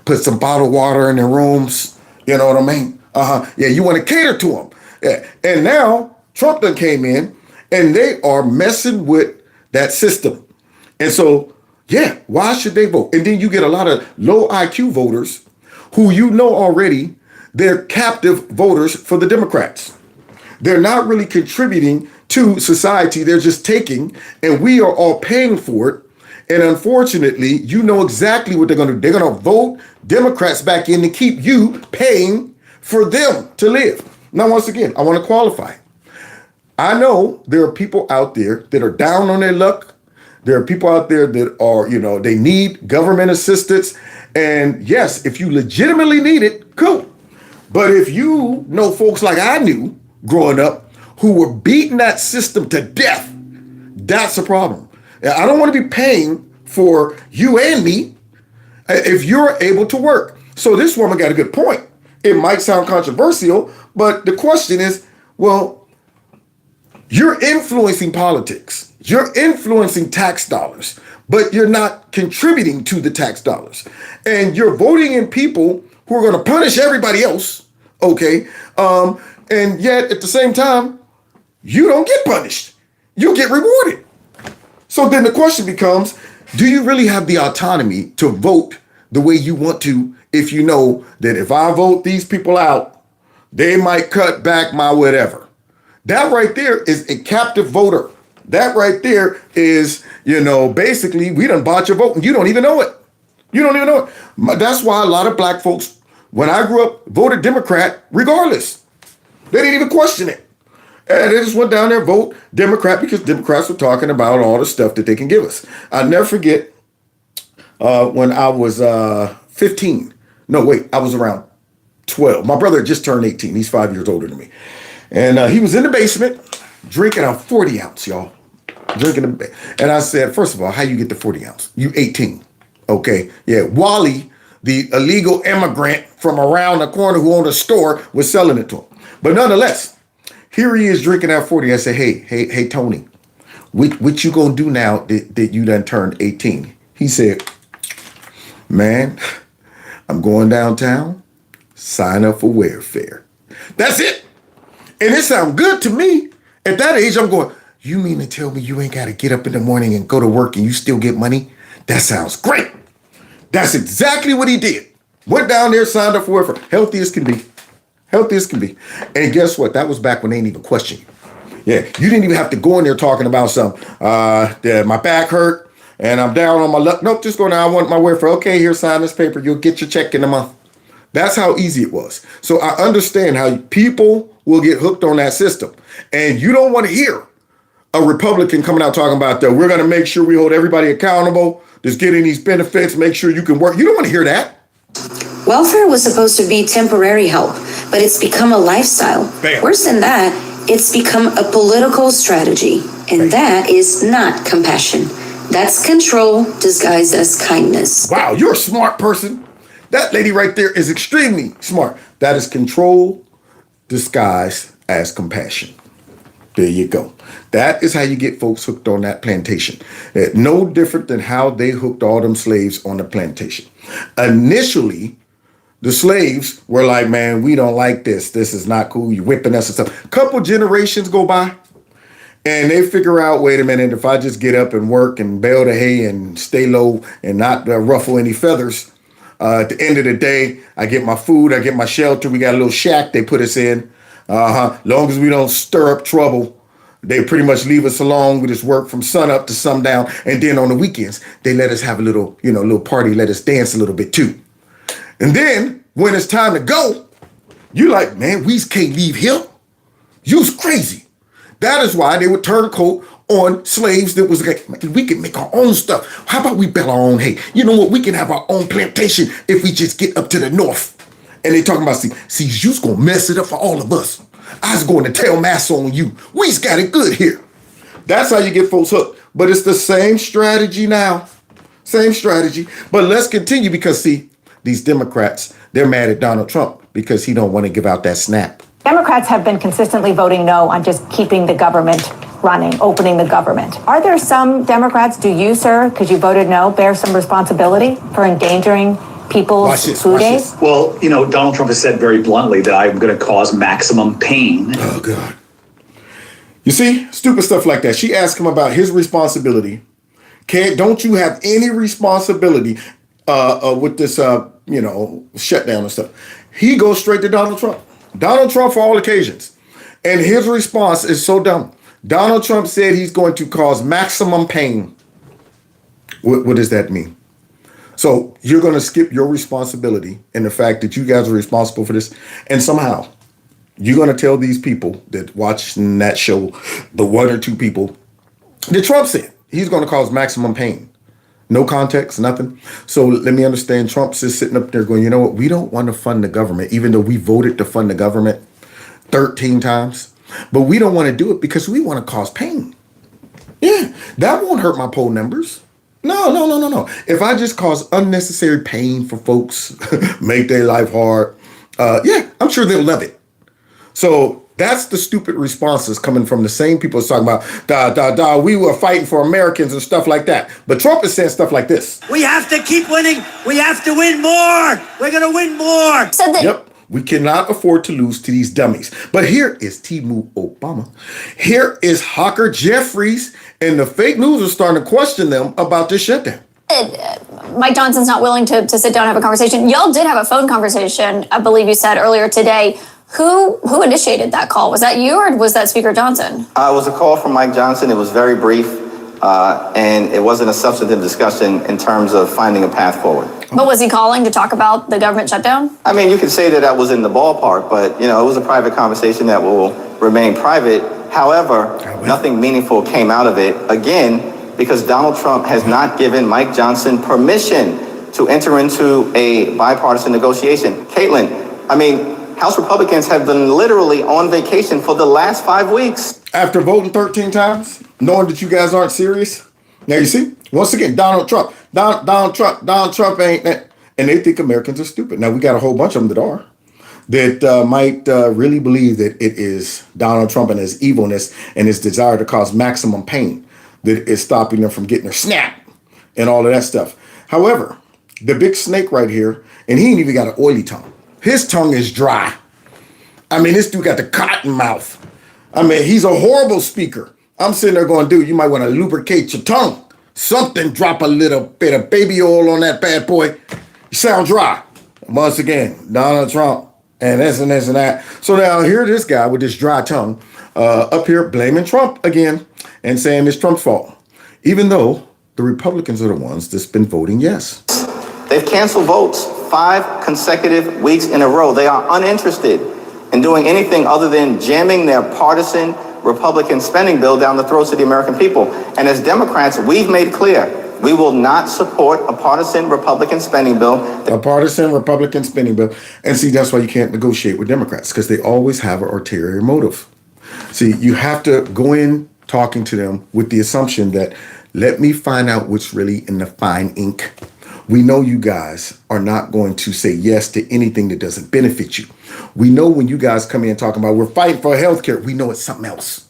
Put some bottled water in their rooms. You know what I mean? Yeah, you want to cater to them. Yeah. And now Trump done came in and they are messing with that system. And so, yeah, why should they vote? And then you get a lot of low IQ voters who you know already, they're captive voters for the Democrats. They're not really contributing to society. They're just taking, and we are all paying for it. And unfortunately, you know exactly what they're going to do. They're going to vote Democrats back in to keep you paying for them to live. Now, once again, I want to qualify. I know there are people out there that are down on their luck. There are people out there that are, they need government assistance. And yes, if you legitimately need it, cool. But if you know folks like I knew growing up who were beating that system to death, that's a problem. I don't want to be paying for you and me if you're able to work. So this woman got a good point. It might sound controversial, but the question is, well, you're influencing politics. You're influencing tax dollars, but you're not contributing to the tax dollars. And you're voting in people who are going to punish everybody else, okay? And yet, at the same time, you don't get punished. You get rewarded. So then the question becomes, do you really have the autonomy to vote the way you want to if you know that if I vote these people out, they might cut back my whatever? That right there is a captive voter. That right there is, basically we done bought your vote and you don't even know it. You don't even know it. That's why a lot of black folks, when I grew up, voted Democrat regardless. They didn't even question it. And they just went down there and vote Democrat because Democrats were talking about all the stuff that they can give us. I'll never forget when I was 15. No, wait, I was around 12. My brother had just turned 18. He's 5 years older than me. And he was in the basement drinking a 40 ounce, y'all. And I said, first of all, how you get the 40 ounce? You 18. Okay. Yeah. Wally, the illegal immigrant from around the corner who owned a store, was selling it to him. But nonetheless, here he is drinking that 40. I said, hey, Tony, what you gonna do now that you done turned 18? He said, man, I'm going downtown, sign up for welfare. That's it. And it sounds good to me. At that age, I'm going, you mean to tell me you ain't got to get up in the morning and go to work and you still get money? That sounds great. That's exactly what he did. Went down there, signed up for welfare. Healthy as can be. Healthy as can be. And guess what? That was back when they didn't even question you. Yeah, you didn't even have to go in there talking about something. My back hurt and I'm down on my luck. Nope, just go down. I want my welfare. Okay, here, sign this paper. You'll get your check in a month. That's how easy it was. So I understand how people will get hooked on that system. And you don't want to hear a Republican coming out talking about that. We're going to make sure we hold everybody accountable. Just getting these benefits, make sure you can work. You don't want to hear that. Welfare was supposed to be temporary help, but it's become a lifestyle. Bam. Worse than that, it's become a political strategy, and that is not compassion. That's control disguised as kindness. Wow, you're a smart person. That lady right there is extremely smart. That is control disguised as compassion. There you go. That is how you get folks hooked on that plantation. No different than how they hooked all them slaves on the plantation. Initially, the slaves were like, man, we don't like this. This is not cool. You're whipping us and stuff. Couple generations go by and they figure out, wait a minute, if I just get up and work and bale the hay and stay low and not ruffle any feathers, at the end of the day, I get my food, I get my shelter. We got a little shack they put us in. Long as we don't stir up trouble, they pretty much leave us alone. We just work from sun up to sundown. And then on the weekends, they let us have a little party, let us dance a little bit too. And then when it's time to go, you like, man, we can't leave here. You's crazy. That is why they would turn coat on slaves that was like, we can make our own stuff. How about we bale our own hay? You know what? We can have our own plantation if we just get up to the north. And they talking about, see, you's gonna mess it up for all of us. I was going to tell massa on you. We's got it good here. That's how you get folks hooked. But it's the same strategy now. Same strategy. But let's continue because, see, these Democrats, they're mad at Donald Trump because he don't want to give out that SNAP. Democrats have been consistently voting no on just keeping the government running, opening the government. Are there some Democrats, do you, sir, because you voted no, bear some responsibility for endangering people's food aid? Well, Donald Trump has said very bluntly that I'm going to cause maximum pain. Oh, God. You see, stupid stuff like that. She asked him about his responsibility. Don't you have any responsibility with this shutdown and stuff. He goes straight to Donald Trump. Donald Trump for all occasions. And his response is so dumb. Donald Trump said he's going to cause maximum pain. What does that mean? So you're going to skip your responsibility and the fact that you guys are responsible for this. And somehow you're going to tell these people that watching that show, the one or two people, that Trump said he's going to cause maximum pain. No context, nothing. So let me understand. Trump's just sitting up there going, you know what? We don't want to fund the government, even though we voted to fund the government 13 times. But we don't want to do it because we want to cause pain. Yeah, that won't hurt my poll numbers. No. If I just cause unnecessary pain for folks, make their life hard, I'm sure they'll love it. So that's the stupid responses coming from the same people that's talking about, we were fighting for Americans and stuff like that. But Trump is saying stuff like this. We have to keep winning. We have to win more. We're going to win more. Yep. We cannot afford to lose to these dummies. But here is Timu Obama. Here is Hawker Jeffries. And the fake news are starting to question them about this shutdown. Mike Johnson's not willing to sit down and have a conversation. Y'all did have a phone conversation, I believe you said earlier today. Who initiated that call? Was that you or was that Speaker Johnson? It was a call from Mike Johnson. It was very brief, and it wasn't a substantive discussion in terms of finding a path forward. But was he calling to talk about the government shutdown? I mean, you could say that was in the ballpark, but, it was a private conversation that will remain private. However, nothing meaningful came out of it, again, because Donald Trump has not given Mike Johnson permission to enter into a bipartisan negotiation. Caitlin, House Republicans have been literally on vacation for the last 5 weeks. After voting 13 times, knowing that you guys aren't serious. Now you see, once again, Donald Trump ain't that. And they think Americans are stupid. Now we got a whole bunch of them that are. That might really believe that it is Donald Trump and his evilness and his desire to cause maximum pain that is stopping them from getting their snap and all of that stuff. However, the big snake right here, and he ain't even got an oily tongue. His tongue is dry. This dude got the cotton mouth. He's a horrible speaker. I'm sitting there going, dude, you might want to lubricate your tongue. Something, drop a little bit of baby oil on that bad boy. You sound dry. Once again, Donald Trump. And this and this and that. So now here this guy with this dry tongue up here blaming Trump again and saying it's Trump's fault. Even though the Republicans are the ones that's been voting yes. They've canceled votes 5 consecutive weeks in a row. They are uninterested in doing anything other than jamming their partisan Republican spending bill down the throats of the American people. And as Democrats, we've made clear we will not support a partisan Republican spending bill. A partisan Republican spending bill. And see, that's why you can't negotiate with Democrats, because they always have an ulterior motive. See, you have to go in talking to them with the assumption that, let me find out what's really in the fine ink. We know you guys are not going to say yes to anything that doesn't benefit you. We know when you guys come in talking about we're fighting for health care, we know it's something else.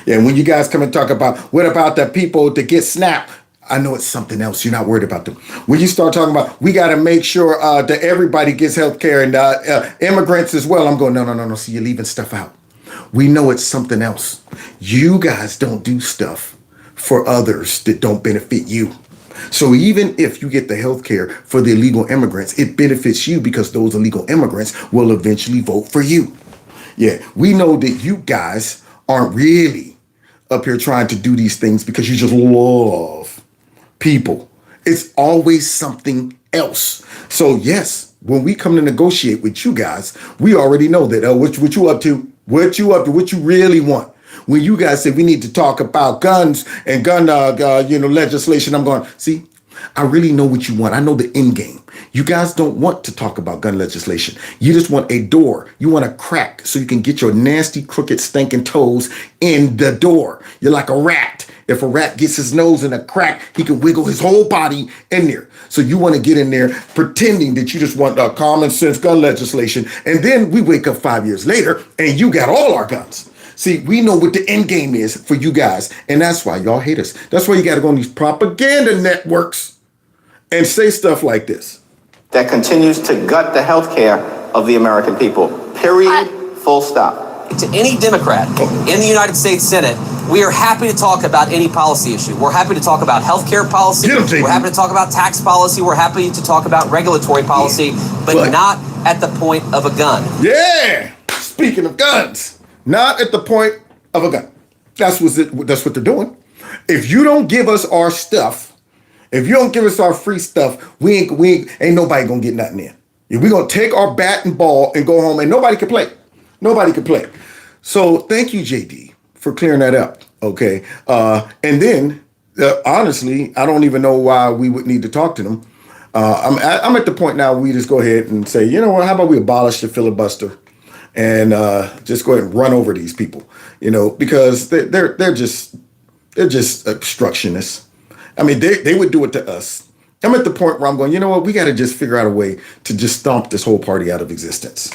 Yeah, and when you guys come and talk about what about the people that get snapped, I know it's something else. You're not worried about them. When you start talking about, we got to make sure that everybody gets health care and immigrants as well. I'm going, no. See, you're leaving stuff out. We know it's something else. You guys don't do stuff for others that don't benefit you. So even if you get the health care for the illegal immigrants, it benefits you because those illegal immigrants will eventually vote for you. Yeah, we know that you guys aren't really up here trying to do these things because you just love people. It's always something else. So yes, when we come to negotiate with you guys, we already know that what you up to, what you really want. When you guys say we need to talk about guns and gun legislation, I'm going, see, I really know what you want. I know the end game. You guys don't want to talk about gun legislation. You just want a door. You want a crack so you can get your nasty, crooked, stinking toes in the door. You're like a rat. If a rat gets his nose in a crack, he can wiggle his whole body in there. So you want to get in there pretending that you just want common sense gun legislation. And then we wake up 5 years later and you got all our guns. See, we know what the end game is for you guys. And that's why y'all hate us. That's why you got to go on these propaganda networks and say stuff like this. That continues to gut the health care of the American people. Period. Full stop. To any Democrat in the United States Senate, we are happy to talk about any policy issue. We're happy to talk about healthcare policy. We're happy to talk about tax policy. We're happy to talk about regulatory policy, but not at the point of a gun. Yeah. Speaking of guns, not at the point of a gun. That's what they're doing. If you don't give us our stuff, if you don't give us our free stuff, we ain't nobody gonna get nothing in. We're gonna take our bat and ball and go home, and nobody can play. Nobody can play. So thank you, JD, for clearing that up. Okay. And then, honestly, I don't even know why we would need to talk to them. I'm at the point now we just go ahead and say, you know what? How about we abolish the filibuster and just go ahead and run over these people? You know, because they're just obstructionists. I mean, they would do it to us. I'm at the point where I'm going, you know what? We got to just figure out a way to just stomp this whole party out of existence.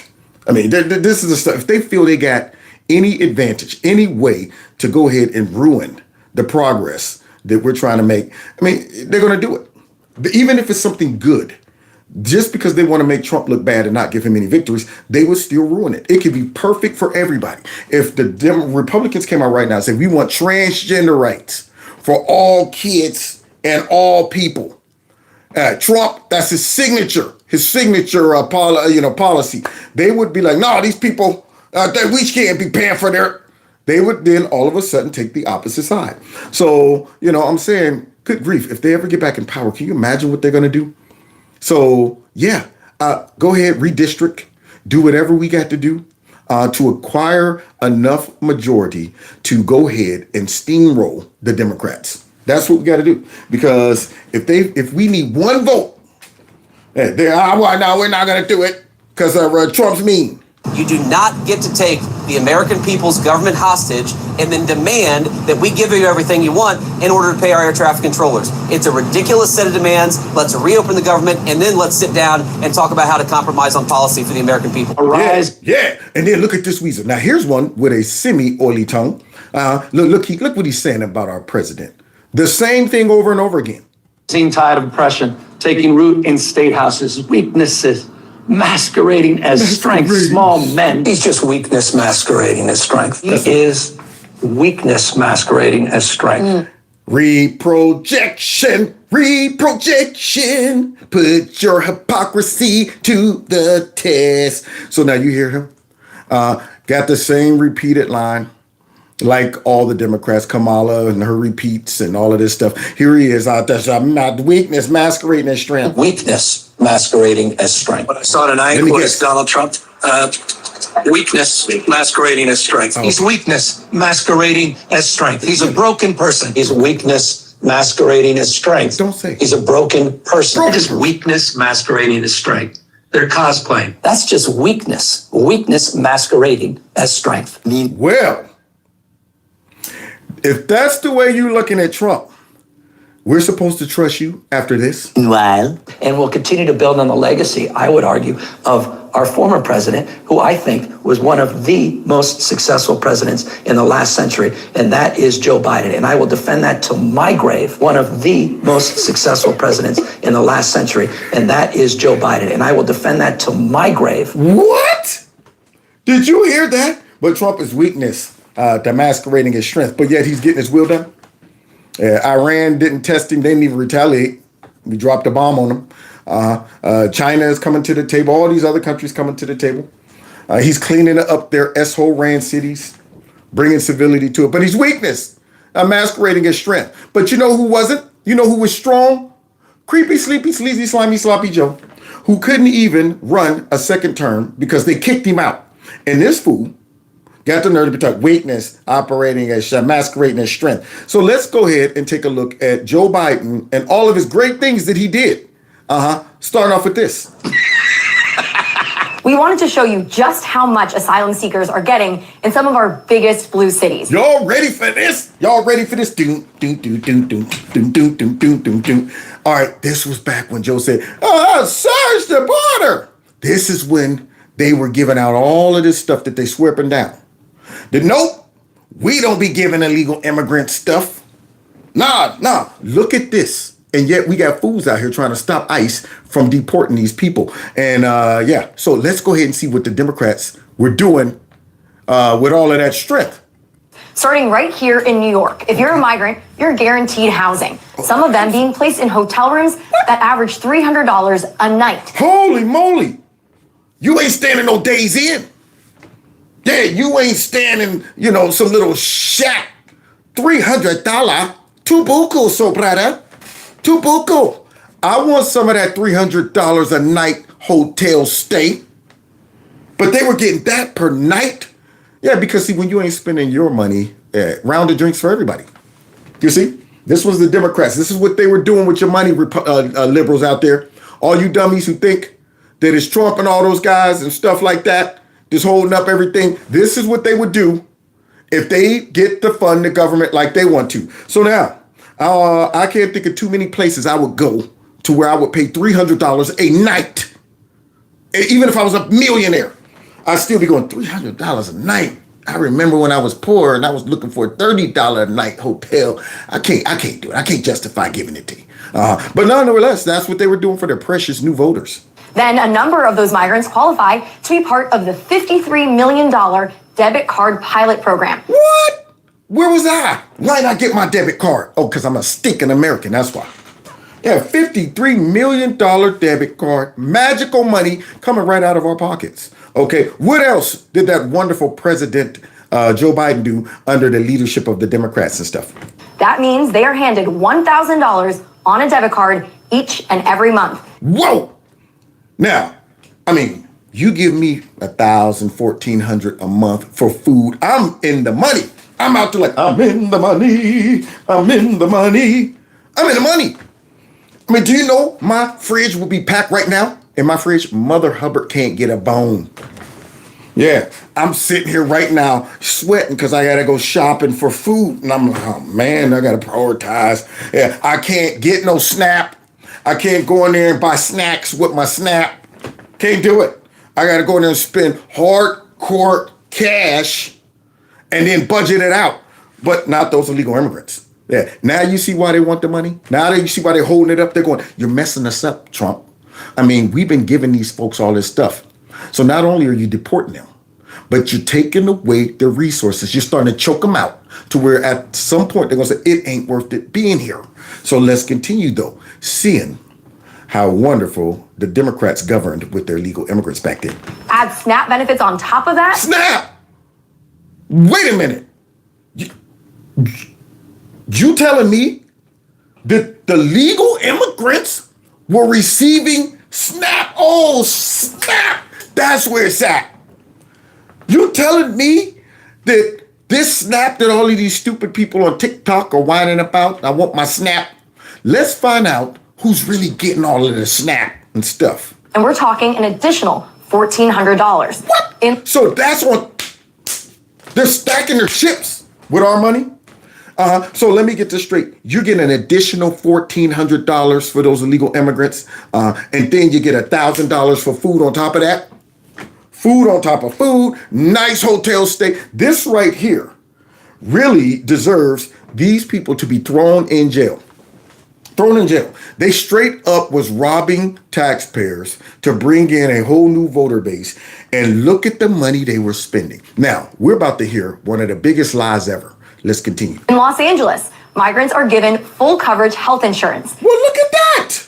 I mean, this is the stuff. If they feel they got any advantage, any way to go ahead and ruin the progress that we're trying to make, I mean, they're going to do it. Even if it's something good, just because they want to make Trump look bad and not give him any victories, they will still ruin it. It could be perfect for everybody. If the Republicans came out right now and said, we want transgender rights for all kids and all people. Trump, that's his signature policy. They would be like, no, these people, we can't be paying for their. They would then all of a sudden take the opposite side. So, you know, I'm saying, good grief, if they ever get back in power, can you imagine what they're going to do? So, yeah, go ahead, redistrict, do whatever we got to do to acquire enough majority to go ahead and steamroll the Democrats. That's what we got to do. Because if we need one vote, no, we're not going to do it because Trump's mean. You do not get to take the American people's government hostage and then demand that we give you everything you want in order to pay our air traffic controllers. It's a ridiculous set of demands. Let's reopen the government and then let's sit down and talk about how to compromise on policy for the American people. Yeah. And then look at this weasel. Now here's one with a semi-oily tongue. Look what he's saying about our president. The same thing over and over again. Same tide of oppression taking root in state houses, weaknesses masquerading as strength, small men. He's just weakness masquerading as strength. He is weakness masquerading as strength. Reprojection. Put your hypocrisy to the test. So now you hear him. Got the same repeated line. Like all the Democrats, Kamala and her repeats and all of this stuff. Here he is out there. I'm not weakness masquerading as strength. Weakness masquerading as strength. What I saw tonight was Donald Trump. Weakness masquerading as strength. He's weakness masquerading as strength. He's a broken person. He's weakness masquerading as strength. Don't say. He's a broken person. It is weakness masquerading as strength. They're cosplaying. That's just weakness. Weakness masquerading as strength. Well, if that's the way you're looking at Trump, we're supposed to trust you after this? Well, and we'll continue to build on the legacy, I would argue, of our former president, who I think was one of the most successful presidents in the last century, and that is Joe Biden. And I will defend that to my grave, one of the most successful presidents in the last century, and that is Joe Biden. And I will defend that to my grave. What? Did you hear that? But Trump is weakness. The masquerading as strength, but yet he's getting his will done. Iran didn't test him; they didn't even retaliate. We dropped a bomb on them. China is coming to the table. All these other countries coming to the table. He's cleaning up their S-hole ran cities, bringing civility to it. But he's weakness, masquerading as strength. But you know who wasn't? You know who was strong? Creepy, sleepy, sleazy, slimy, sloppy Joe, who couldn't even run a second term because they kicked him out. And this fool got the nerve to be talking weakness, operating as masquerading as strength. So let's go ahead and take a look at Joe Biden and all of his great things that he did. Starting off with this. We wanted to show you just how much asylum seekers are getting in some of our biggest blue cities. Y'all ready for this? Y'all ready for this? Doom, doom, doom, doom, doom, doom, doom, doom, doom, doom, doom. All right, this was back when Joe said, search the border. This is when they were giving out all of this stuff that they swear up and down. Nope, we don't be giving illegal immigrant stuff. Nah, look at this. And yet we got fools out here trying to stop ICE from deporting these people. And so let's go ahead and see what the Democrats were doing with all of that strength. Starting right here in New York, if you're a migrant, you're guaranteed housing. Some of them being placed in hotel rooms that average $300 a night. Holy moly! You ain't standing no days in. Yeah, you ain't standing, some little shack. $300. Too buku, so brother. Too buku. I want some of that $300 a night hotel stay. But they were getting that per night. Yeah, because see, when you ain't spending your money, round of drinks for everybody. You see, this was the Democrats. This is what they were doing with your money, liberals out there. All you dummies who think that it's Trump and all those guys and stuff like that, just holding up everything. This is what they would do if they get to fund the government like they want to. So now, I can't think of too many places I would go to where I would pay $300 a night. Even if I was a millionaire, I'd still be going $300 a night. I remember when I was poor and I was looking for a $30 a night hotel. I can't do it. I can't justify giving it to you. But nonetheless, that's what they were doing for their precious new voters. Then a number of those migrants qualify to be part of the $53 million debit card pilot program. What? Where was I? Why did I get my debit card? Oh, because I'm a stinking American, that's why. Yeah, $53 million debit card, magical money coming right out of our pockets. Okay, what else did that wonderful President Joe Biden do under the leadership of the Democrats and stuff? That means they are handed $1,000 on a debit card each and every month. Whoa! Now, you give me $1,000, $1,400 a month for food. I'm in the money. I'm out to I'm in the money. I'm in the money. I'm in the money. Do you know my fridge will be packed right now? In my fridge, Mother Hubbard can't get a bone. Yeah, I'm sitting here right now sweating because I got to go shopping for food. And I'm like, oh man, I got to prioritize. Yeah, I can't get no SNAP. I can't go in there and buy snacks with my SNAP. Can't do it. I got to go in there and spend hardcore cash and then budget it out. But not those illegal immigrants. Yeah, now you see why they want the money? Now that you see why they're holding it up, they're going, you're messing us up, Trump. We've been giving these folks all this stuff. So not only are you deporting them, but you're taking away their resources. You're starting to choke them out to where at some point they're going to say, it ain't worth it being here. So let's continue, though, seeing how wonderful the Democrats governed with their legal immigrants back then. Add SNAP benefits on top of that? SNAP! Wait a minute. You telling me that the legal immigrants were receiving SNAP? Oh, SNAP! That's where it's at. You telling me that this SNAP that all of these stupid people on TikTok are whining about, I want my SNAP. Let's find out who's really getting all of the SNAP and stuff. And we're talking an additional $1,400. What? So that's what they're stacking their chips with our money? So let me get this straight. You get an additional $1,400 for those illegal immigrants, and then you get $1,000 for food on top of that. Food on top of food, nice hotel stay. This right here really deserves these people to be thrown in jail. Thrown in jail. They straight up was robbing taxpayers to bring in a whole new voter base, and look at the money they were spending. Now, we're about to hear one of the biggest lies ever. Let's continue. In Los Angeles, migrants are given full coverage health insurance. Well, look at that.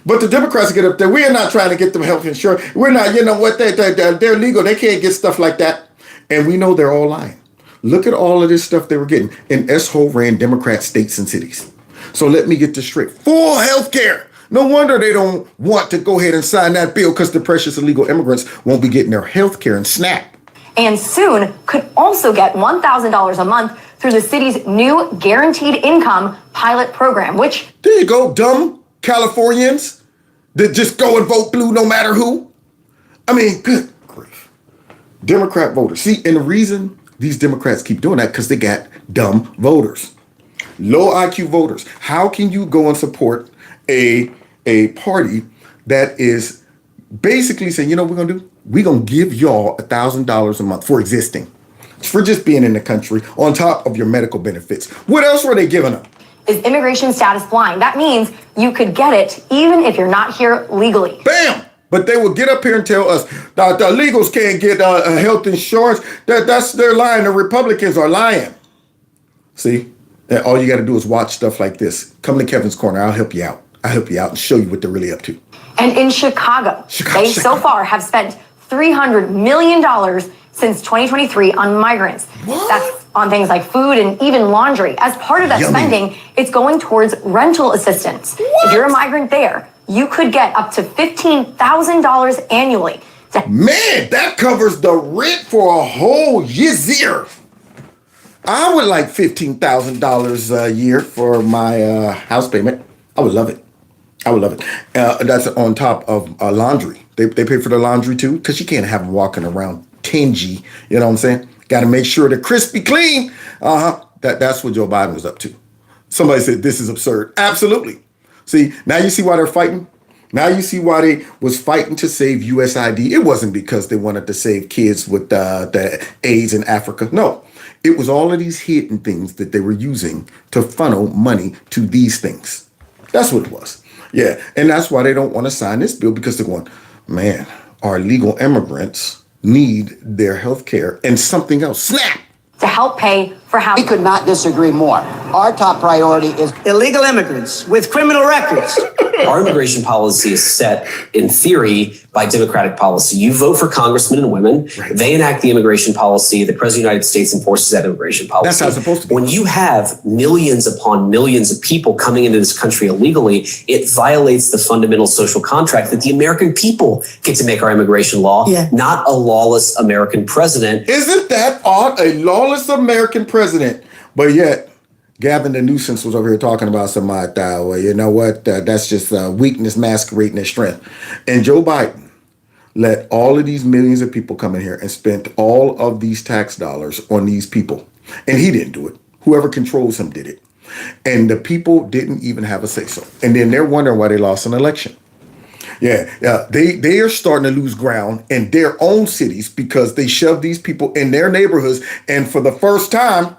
But the Democrats get up there. We're not trying to get them health insurance. We're not, you know what, they're legal. They can't get stuff like that. And we know they're all lying. Look at all of this stuff they were getting in S-hole ran Democrat states and cities. So let me get this straight. Full health care. No wonder they don't want to go ahead and sign that bill, because the precious illegal immigrants won't be getting their health care and SNAP. And soon could also get $1,000 a month through the city's new guaranteed income pilot program, which... There you go, dumb Californians that just go and vote blue no matter who. Good grief. Democrat voters. See, and the reason these Democrats keep doing that, because they got dumb voters. Low IQ voters. How can you go and support a party that is basically saying, you know what we're going to do? We're going to give y'all $1,000 a month for existing, for just being in the country, on top of your medical benefits. What else were they giving them? Is immigration status blind? That means you could get it even if you're not here legally. Bam! But they will get up here and tell us the illegals can't get health insurance. They're lying. The Republicans are lying. See, and all you got to do is watch stuff like this. Come to Kevin's Corner. I'll help you out. I'll help you out and show you what they're really up to. And in Chicago, they so far have spent $300 million since 2023 on migrants. What? That's on things like food and even laundry. As part of that spending, it's going towards rental assistance. What? If you're a migrant there, you could get up to $15,000 annually. Man, that covers the rent for a whole year. I would like $15,000 a year for my house payment. I would love it. I would love it. That's on top of laundry. They pay for the laundry too, because you can't have them walking around tingy. You know what I'm saying? Got to make sure they're crispy clean. That's what Joe Biden was up to. Somebody said this is absurd. Absolutely. See, now you see why they're fighting. Now you see why they was fighting to save USID. It wasn't because they wanted to save kids with the AIDS in Africa. No, it was all of these hidden things that they were using to funnel money to these things. That's what it was. Yeah, and that's why they don't want to sign this bill, because they're going, man, our illegal immigrants need their health care and something else. Snap! To help pay for housing. We could not disagree more. Our top priority is illegal immigrants with criminal records. Our immigration policy is set, in theory, by Democratic policy. You vote for congressmen and women. Right. They enact the immigration policy. The President of the United States enforces that immigration policy. That's how it's supposed to be. When you have millions upon millions of people coming into this country illegally, it violates the fundamental social contract that the American people get to make our immigration law, not a lawless American president. Isn't that odd? A lawless American president. But yet, Gavin the nuisance was over here talking about somebody that, well, you know what? That's just weakness masquerading as strength. And Joe Biden let all of these millions of people come in here and spent all of these tax dollars on these people. And he didn't do it. Whoever controls him did it. And the people didn't even have a say-so. And then they're wondering why they lost an election. Yeah, they are starting to lose ground in their own cities because they shoved these people in their neighborhoods. And for the first time,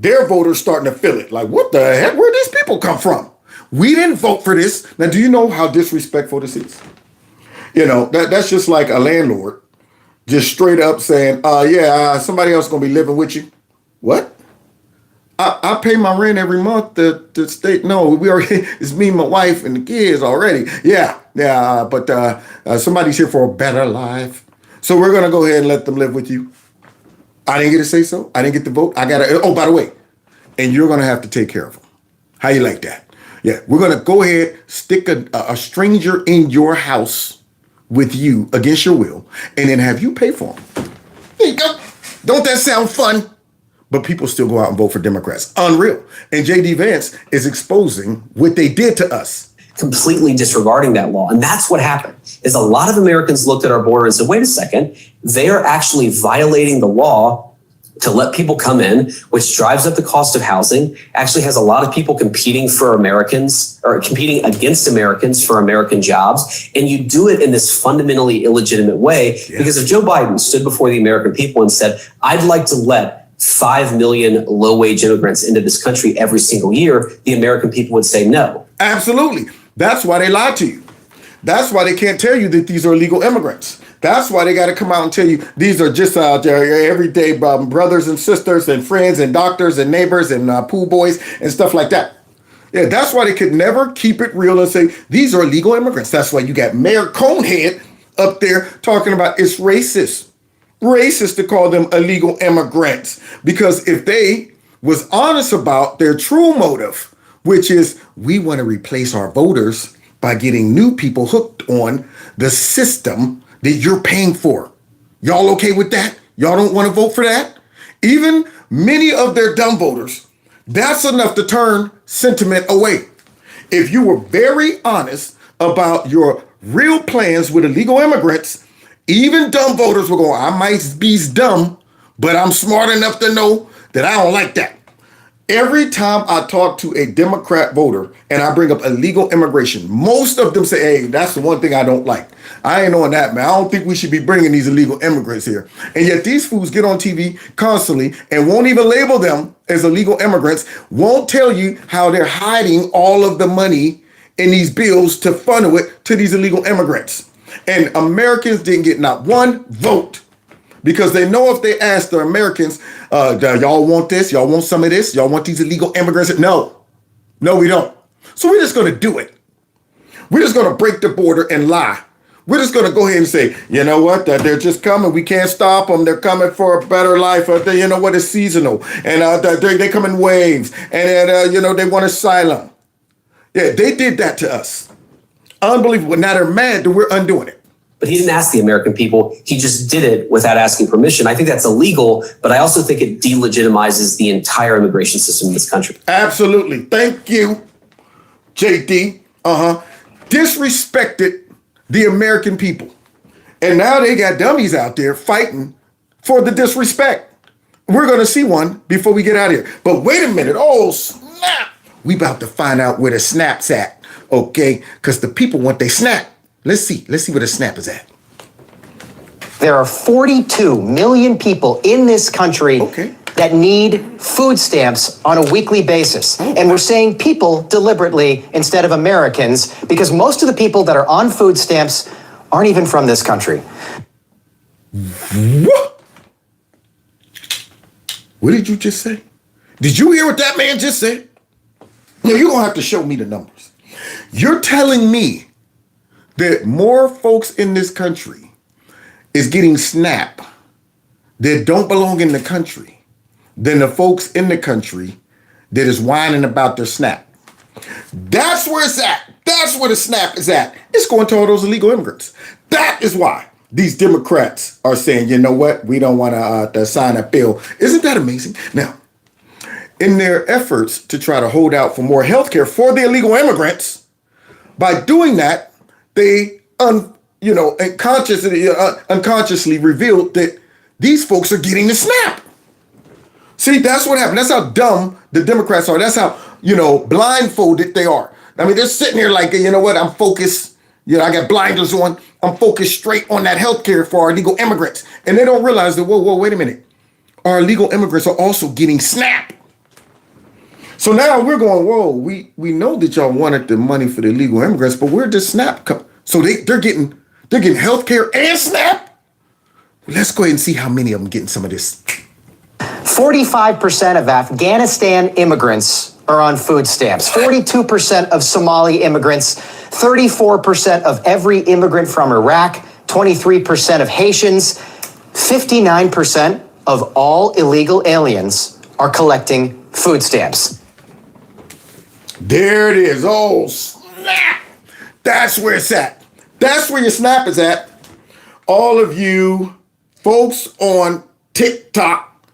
their voters starting to feel it. Like, what the heck? Where these people come from? We didn't vote for this. Now, do you know how disrespectful this is? You know, that's just like a landlord just straight up saying, somebody else going to be living with you. What? I pay my rent every month. The state, no, we already, it's me, my wife, and the kids already. But somebody's here for a better life. So we're going to go ahead and let them live with you. I didn't get to say so. I didn't get to vote. I got to, by the way, and you're going to have to take care of them. How you like that? Yeah, we're going to go ahead, stick a stranger in your house with you against your will, and then have you pay for them. There you go. Don't that sound fun? But people still go out and vote for Democrats. Unreal. And J.D. Vance is exposing what they did to us. Completely disregarding that law. And that's what happened, is a lot of Americans looked at our border and said, wait a second, they are actually violating the law to let people come in, which drives up the cost of housing, actually has a lot of people competing for Americans or competing against Americans for American jobs. And you do it in this fundamentally illegitimate way, because if Joe Biden stood before the American people and said, I'd like to let 5 million low-wage immigrants into this country every single year, the American people would say no. Absolutely. That's why they lied to you. That's why they can't tell you that these are illegal immigrants. That's why they got to come out and tell you these are just out there everyday brothers and sisters and friends and doctors and neighbors and pool boys and stuff like that. Yeah, that's why they could never keep it real and say these are illegal immigrants. That's why you got Mayor Conehead up there talking about it's racist. Racist to call them illegal immigrants, because if they was honest about their true motive, which is we want to replace our voters by getting new people hooked on the system that you're paying for. Y'all okay with that? Y'all don't want to vote for that? Even many of their dumb voters, that's enough to turn sentiment away. If you were very honest about your real plans with illegal immigrants, even dumb voters will go, I might be dumb, but I'm smart enough to know that I don't like that. Every time I talk to a Democrat voter and I bring up illegal immigration, most of them say, hey, that's the one thing I don't like. I ain't on that, man. I don't think we should be bringing these illegal immigrants here. And yet these fools get on TV constantly and won't even label them as illegal immigrants, won't tell you how they're hiding all of the money in these bills to funnel it to these illegal immigrants. And Americans didn't get not one vote because they know if they ask the Americans, y'all want this? Y'all want some of this? Y'all want these illegal immigrants? No, we don't. So we're just going to do it. We're just going to break the border and lie. We're just going to go ahead and say, you know what, that they're just coming. We can't stop them. They're coming for a better life. You know what, it's seasonal. And they come in waves. And, you know, they want asylum. Yeah, they did that to us. Unbelievable. Now they're mad that we're undoing it. But he didn't ask the American people. He just did it without asking permission. I think that's illegal, but I also think it delegitimizes the entire immigration system in this country. Absolutely. Thank you, JD. Disrespected the American people. And now they got dummies out there fighting for the disrespect. We're going to see one before we get out of here. But wait a minute. Oh, snap. We about to find out where the snap's at. Okay? Because the people want their snap. Let's see where the snap is at. There are 42 million people in this country that need food stamps on a weekly basis. And we're saying people deliberately instead of Americans because most of the people that are on food stamps aren't even from this country. What? What did you just say? Did you hear what that man just said? Now, you're going to have to show me the numbers. You're telling me that more folks in this country is getting SNAP that don't belong in the country than the folks in the country that is whining about their SNAP. That's where it's at. That's where the SNAP is at. It's going to all those illegal immigrants. That is why these Democrats are saying, you know what, we don't want to sign a bill. Isn't that amazing? Now, in their efforts to try to hold out for more health care for the illegal immigrants, by doing that, they unconsciously revealed that these folks are getting the SNAP. See, that's what happened. That's how dumb the Democrats are. That's how, blindfolded they are. I mean, they're sitting here like, you know what, I'm focused. I got blinders on. I'm focused straight on that health care for our illegal immigrants. And they don't realize that, whoa, wait a minute. Our illegal immigrants are also getting SNAP. So now we're going, whoa, we know that y'all wanted the money for the illegal immigrants, but where does SNAP come? So they're getting health care and SNAP? Let's go ahead and see how many of them getting some of this. 45% of Afghanistan immigrants are on food stamps. 42% of Somali immigrants, 34% of every immigrant from Iraq, 23% of Haitians, 59% of all illegal aliens are collecting food stamps. There it is. Oh, snap. That's where it's at. That's where your SNAP is at. All of you folks on TikTok,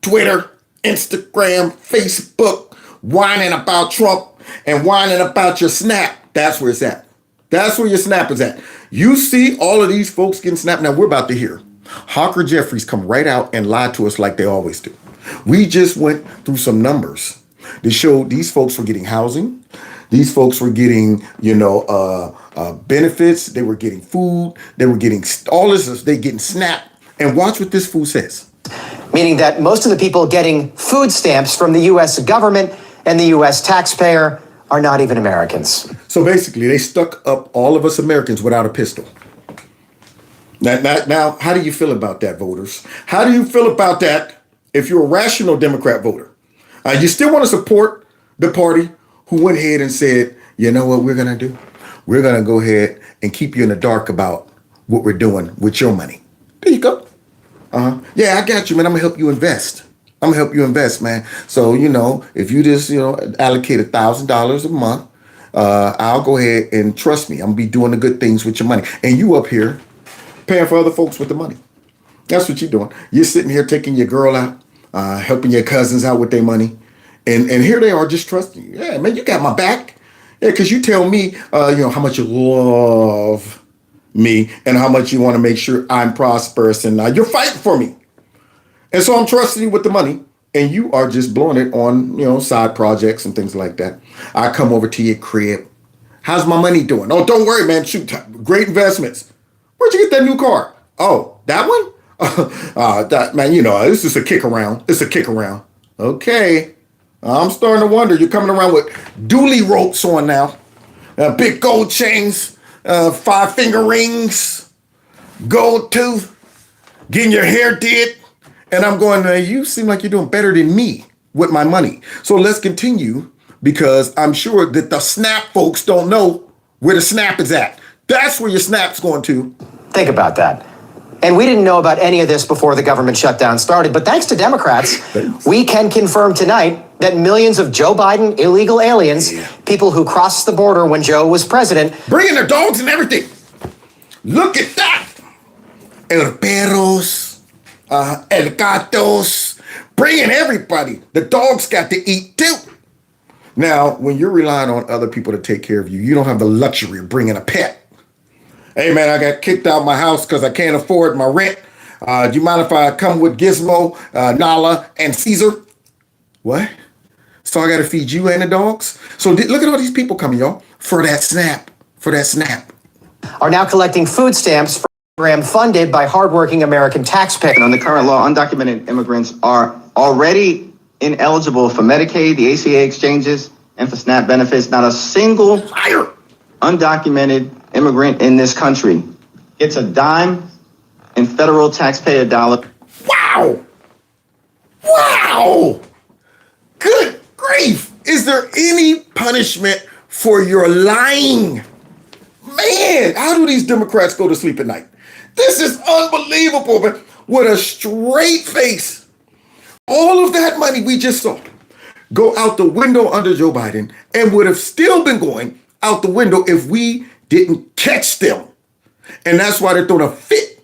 Twitter, Instagram, Facebook, whining about Trump and whining about your SNAP. That's where it's at. That's where your SNAP is at. You see all of these folks getting SNAP. Now we're about to hear Hawker Jeffries come right out and lie to us like they always do. We just went through some numbers that showed these folks were getting housing. These folks were getting, benefits. They were getting food. They were getting all this. They getting SNAP. And watch what this fool says. Meaning that most of the people getting food stamps from the U.S. government and the U.S. taxpayer are not even Americans. So basically, they stuck up all of us Americans without a pistol. Now, how do you feel about that, voters? How do you feel about that if you're a rational Democrat voter? You still want to support the party who went ahead and said, you know what we're going to do? We're going to go ahead and keep you in the dark about what we're doing with your money. There you go. Yeah, I got you, man. I'm going to help you invest. I'm going to help you invest, man. So, if you just, allocate $1,000 a month, I'll go ahead and trust me. I'm going to be doing the good things with your money. And you up here paying for other folks with the money. That's what you're doing. You're sitting here taking your girl out, helping your cousins out with their money. And here they are just trusting you. Yeah, man, you got my back. Yeah, because you tell me, how much you love me and how much you want to make sure I'm prosperous and you're fighting for me. And so I'm trusting you with the money and you are just blowing it on, side projects and things like that. I come over to your crib. How's my money doing? Oh, don't worry, man. Shoot, great investments. Where'd you get that new car? Oh, that one? Man, it's just a kick around. It's a kick around. Okay. I'm starting to wonder. You're coming around with dually ropes on now. Big gold chains. 5-finger rings, gold tooth, getting your hair did. And I'm going, you seem like you're doing better than me with my money. So let's continue, because I'm sure that the SNAP folks don't know where the SNAP is at. That's where your SNAP's going to. Think about that. And we didn't know about any of this before the government shutdown started, but thanks to Democrats, we can confirm tonight that millions of Joe Biden illegal aliens, people who crossed the border when Joe was president, bringing their dogs and everything. Look at that. El perros, el gatos, bringing everybody. The dogs got to eat too. Now, when you're relying on other people to take care of you, you don't have the luxury of bringing a pet. Hey man, I got kicked out of my house because I can't afford my rent. Do you mind if I come with Gizmo, Nala, and Caesar? What? So I got to feed you and the dogs? So look at all these people coming, y'all, for that SNAP, are now collecting food stamps for a program funded by hardworking American taxpayers. And under current law, undocumented immigrants are already ineligible for Medicaid, the ACA exchanges, and for SNAP benefits. Not a single undocumented immigrant in this country gets a dime in federal taxpayer dollar. Wow! Wow! Good grief! Is there any punishment for your lying? Man, how do these Democrats go to sleep at night? This is unbelievable, man. With a straight face. All of that money we just saw go out the window under Joe Biden and would have still been going out the window if we didn't catch them. And that's why they're throwing a fit.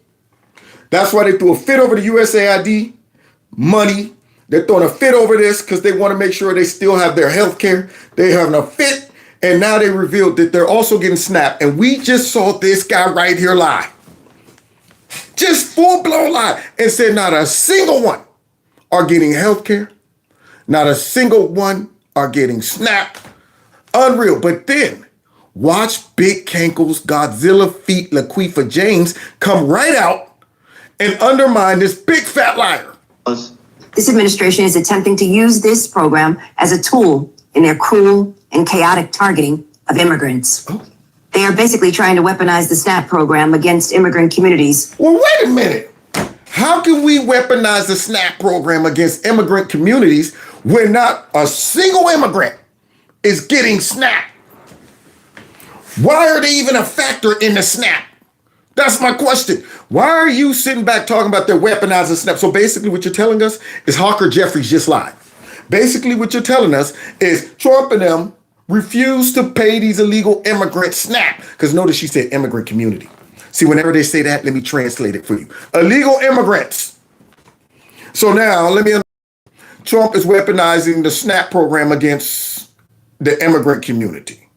That's why they threw a fit over the USAID money. They're throwing a fit over this because they want to make sure they still have their health care. They're having a fit. And now they revealed that they're also getting SNAP. And we just saw this guy right here lie. Just full-blown lie. And said not a single one are getting health care. Not a single one are getting SNAP. Unreal. But then watch Big Cankle's Godzilla feet Laquifa James come right out and undermine this big fat liar. This administration is attempting to use this program as a tool in their cruel and chaotic targeting of immigrants. They are basically trying to weaponize the SNAP program against immigrant communities. Well, wait a minute. How can we weaponize the SNAP program against immigrant communities when not a single immigrant is getting SNAP? Why are they even a factor in the SNAP? That's my question. Why are you sitting back talking about their weaponizing SNAP? So basically what you're telling us is Hawker Jeffries just lied. Basically what you're telling us is Trump and them refuse to pay these illegal immigrants SNAP. Because notice she said immigrant community. See, whenever they say that, let me translate it for you. Illegal immigrants. So now, Trump is weaponizing the SNAP program against the immigrant community.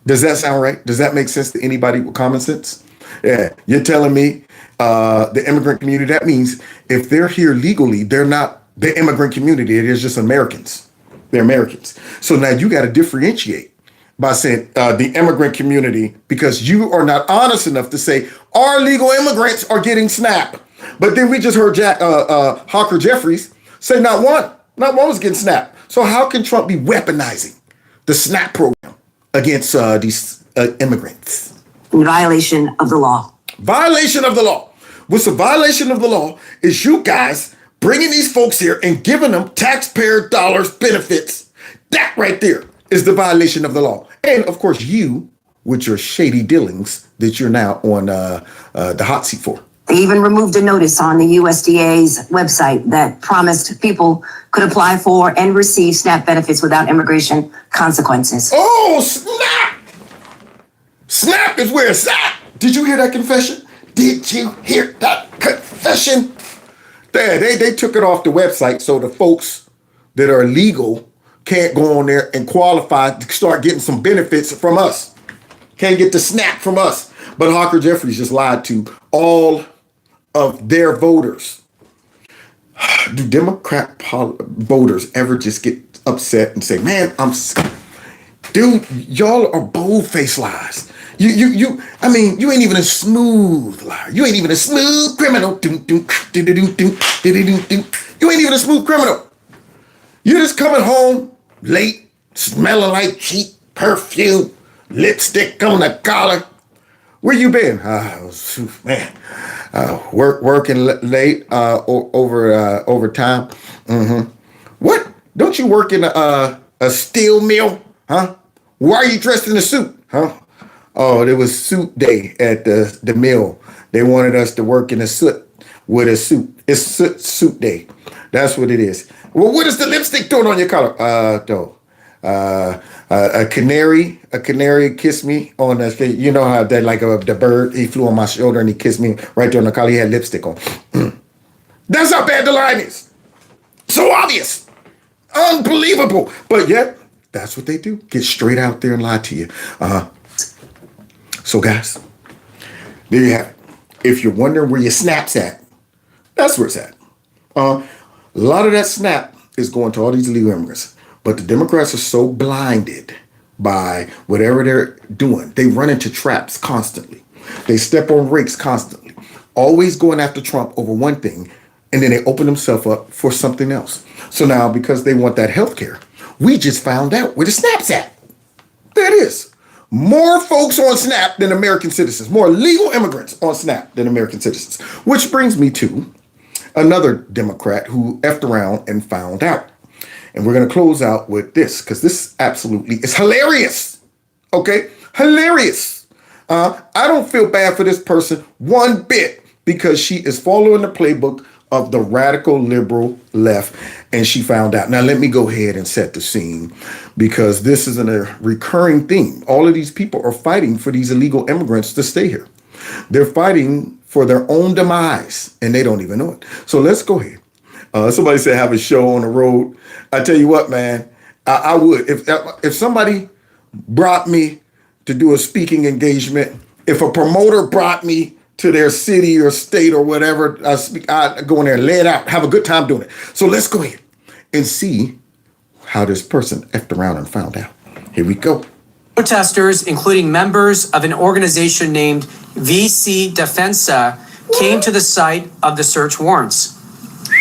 Does that sound right? Does that make sense to anybody with common sense? Yeah, you're telling me the immigrant community, that means if they're here legally, they're not the immigrant community. It is just Americans. They're Americans. So now you got to differentiate by saying the immigrant community, because you are not honest enough to say our legal immigrants are getting SNAP. But then we just heard Hawker Jeffries say not one was getting SNAP. So how can Trump be weaponizing the SNAP program against these immigrants? In violation of the law. Violation of the law. What's a violation of the law is you guys bringing these folks here and giving them taxpayer dollars benefits. That right there is the violation of the law. And of course, you, with your shady dealings that you're now on the hot seat for. They even removed a notice on the USDA's website that promised people could apply for and receive SNAP benefits without immigration consequences. Oh, SNAP! SNAP is where it's at. Did you hear that confession? Did you hear that confession? They took it off the website so the folks that are legal can't go on there and qualify to start getting some benefits from us. Can't get the SNAP from us. But Hawker Jeffries just lied to all of their voters. Do Democrat voters ever just get upset and say, man, dude, y'all are bold-faced lies. You ain't even a smooth liar. You ain't even a smooth criminal. You ain't even a smooth criminal. You're just coming home late, smelling like cheap perfume, lipstick on the collar, Where you been? Man, working late over time. What? Don't you work in a steel mill? Huh? Why are you dressed in a suit? Huh? Oh, there was suit day at the mill. They wanted us to work in a suit with a suit. It's suit day. That's what it is. Well, what is the lipstick doing on your collar? Though. A canary kissed me on the, you know how that like the bird, he flew on my shoulder and he kissed me right there on the collar. He had lipstick on. That's how bad the line is. So obvious. Unbelievable. But yet, that's what they do. Get straight out there and lie to you. So guys, there you have it. If you're wondering where your snap's at, that's where it's at. A lot of that snap is going to all these illegal immigrants. But the Democrats are so blinded by whatever they're doing. They run into traps constantly. They step on rakes constantly. Always going after Trump over one thing, and then they open themselves up for something else. So now, because they want that health care, we just found out where the snap's at. There it is. More folks on SNAP than American citizens. More legal immigrants on SNAP than American citizens. Which brings me to another Democrat who effed around and found out. And we're going to close out with this, because this absolutely is hilarious. Okay? Hilarious. I don't feel bad for this person one bit, because she is following the playbook of the radical liberal left, and she found out. Now, let me go ahead and set the scene, because this is a recurring theme. All of these people are fighting for these illegal immigrants to stay here. They're fighting for their own demise, and they don't even know it. So let's go ahead. Somebody said have a show on the road. I tell you what, man, I would. If somebody brought me to do a speaking engagement, if a promoter brought me to their city or state or whatever, I'd go in there and lay it out, have a good time doing it. So let's go ahead and see how this person effed around and found out. Here we go. Protesters, including members of an organization named VC Defensa, came to the site of the search warrants.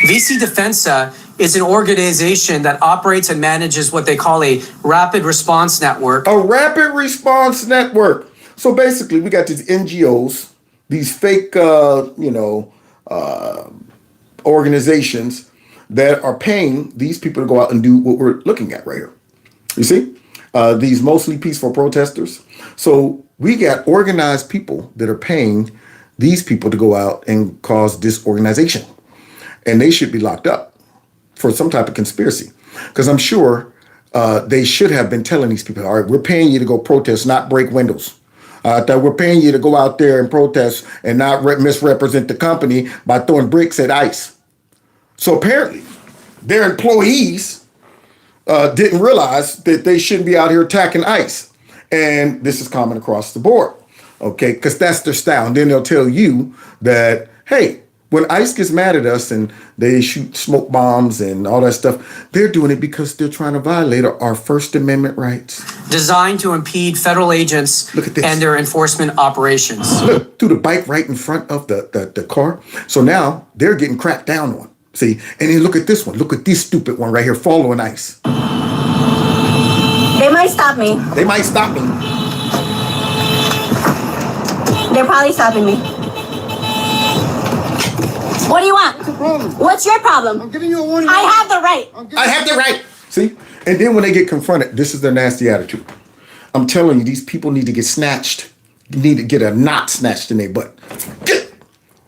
VC Defensa is an organization that operates and manages what they call a rapid response network. A rapid response network. So basically, we got these NGOs, these fake, organizations that are paying these people to go out and do what we're looking at right here. You see? These mostly peaceful protesters. So we got organized people that are paying these people to go out and cause disorganization. And they should be locked up for some type of conspiracy. Because I'm sure they should have been telling these people, all right, we're paying you to go protest, not break windows. That we're paying you to go out there and protest and not misrepresent the company by throwing bricks at ICE. So apparently their employees didn't realize that they shouldn't be out here attacking ICE. And this is common across the board. Okay, because that's their style. And then they'll tell you that, hey, when ICE gets mad at us and they shoot smoke bombs and all that stuff, they're doing it because they're trying to violate our First Amendment rights. Designed to impede federal agents and their enforcement operations. Look, through the bike right in front of the car. So now they're getting cracked down on. See, and then look at this one. Look at this stupid one right here following ICE. They might stop me. They might stop me. They're probably stopping me. What do you want? What's the problem? What's your problem? I'm giving you a warning. I have the right. I have the right. See? And then when they get confronted, this is their nasty attitude. I'm telling you, these people need to get snatched. You need to get a knot snatched in their butt. Get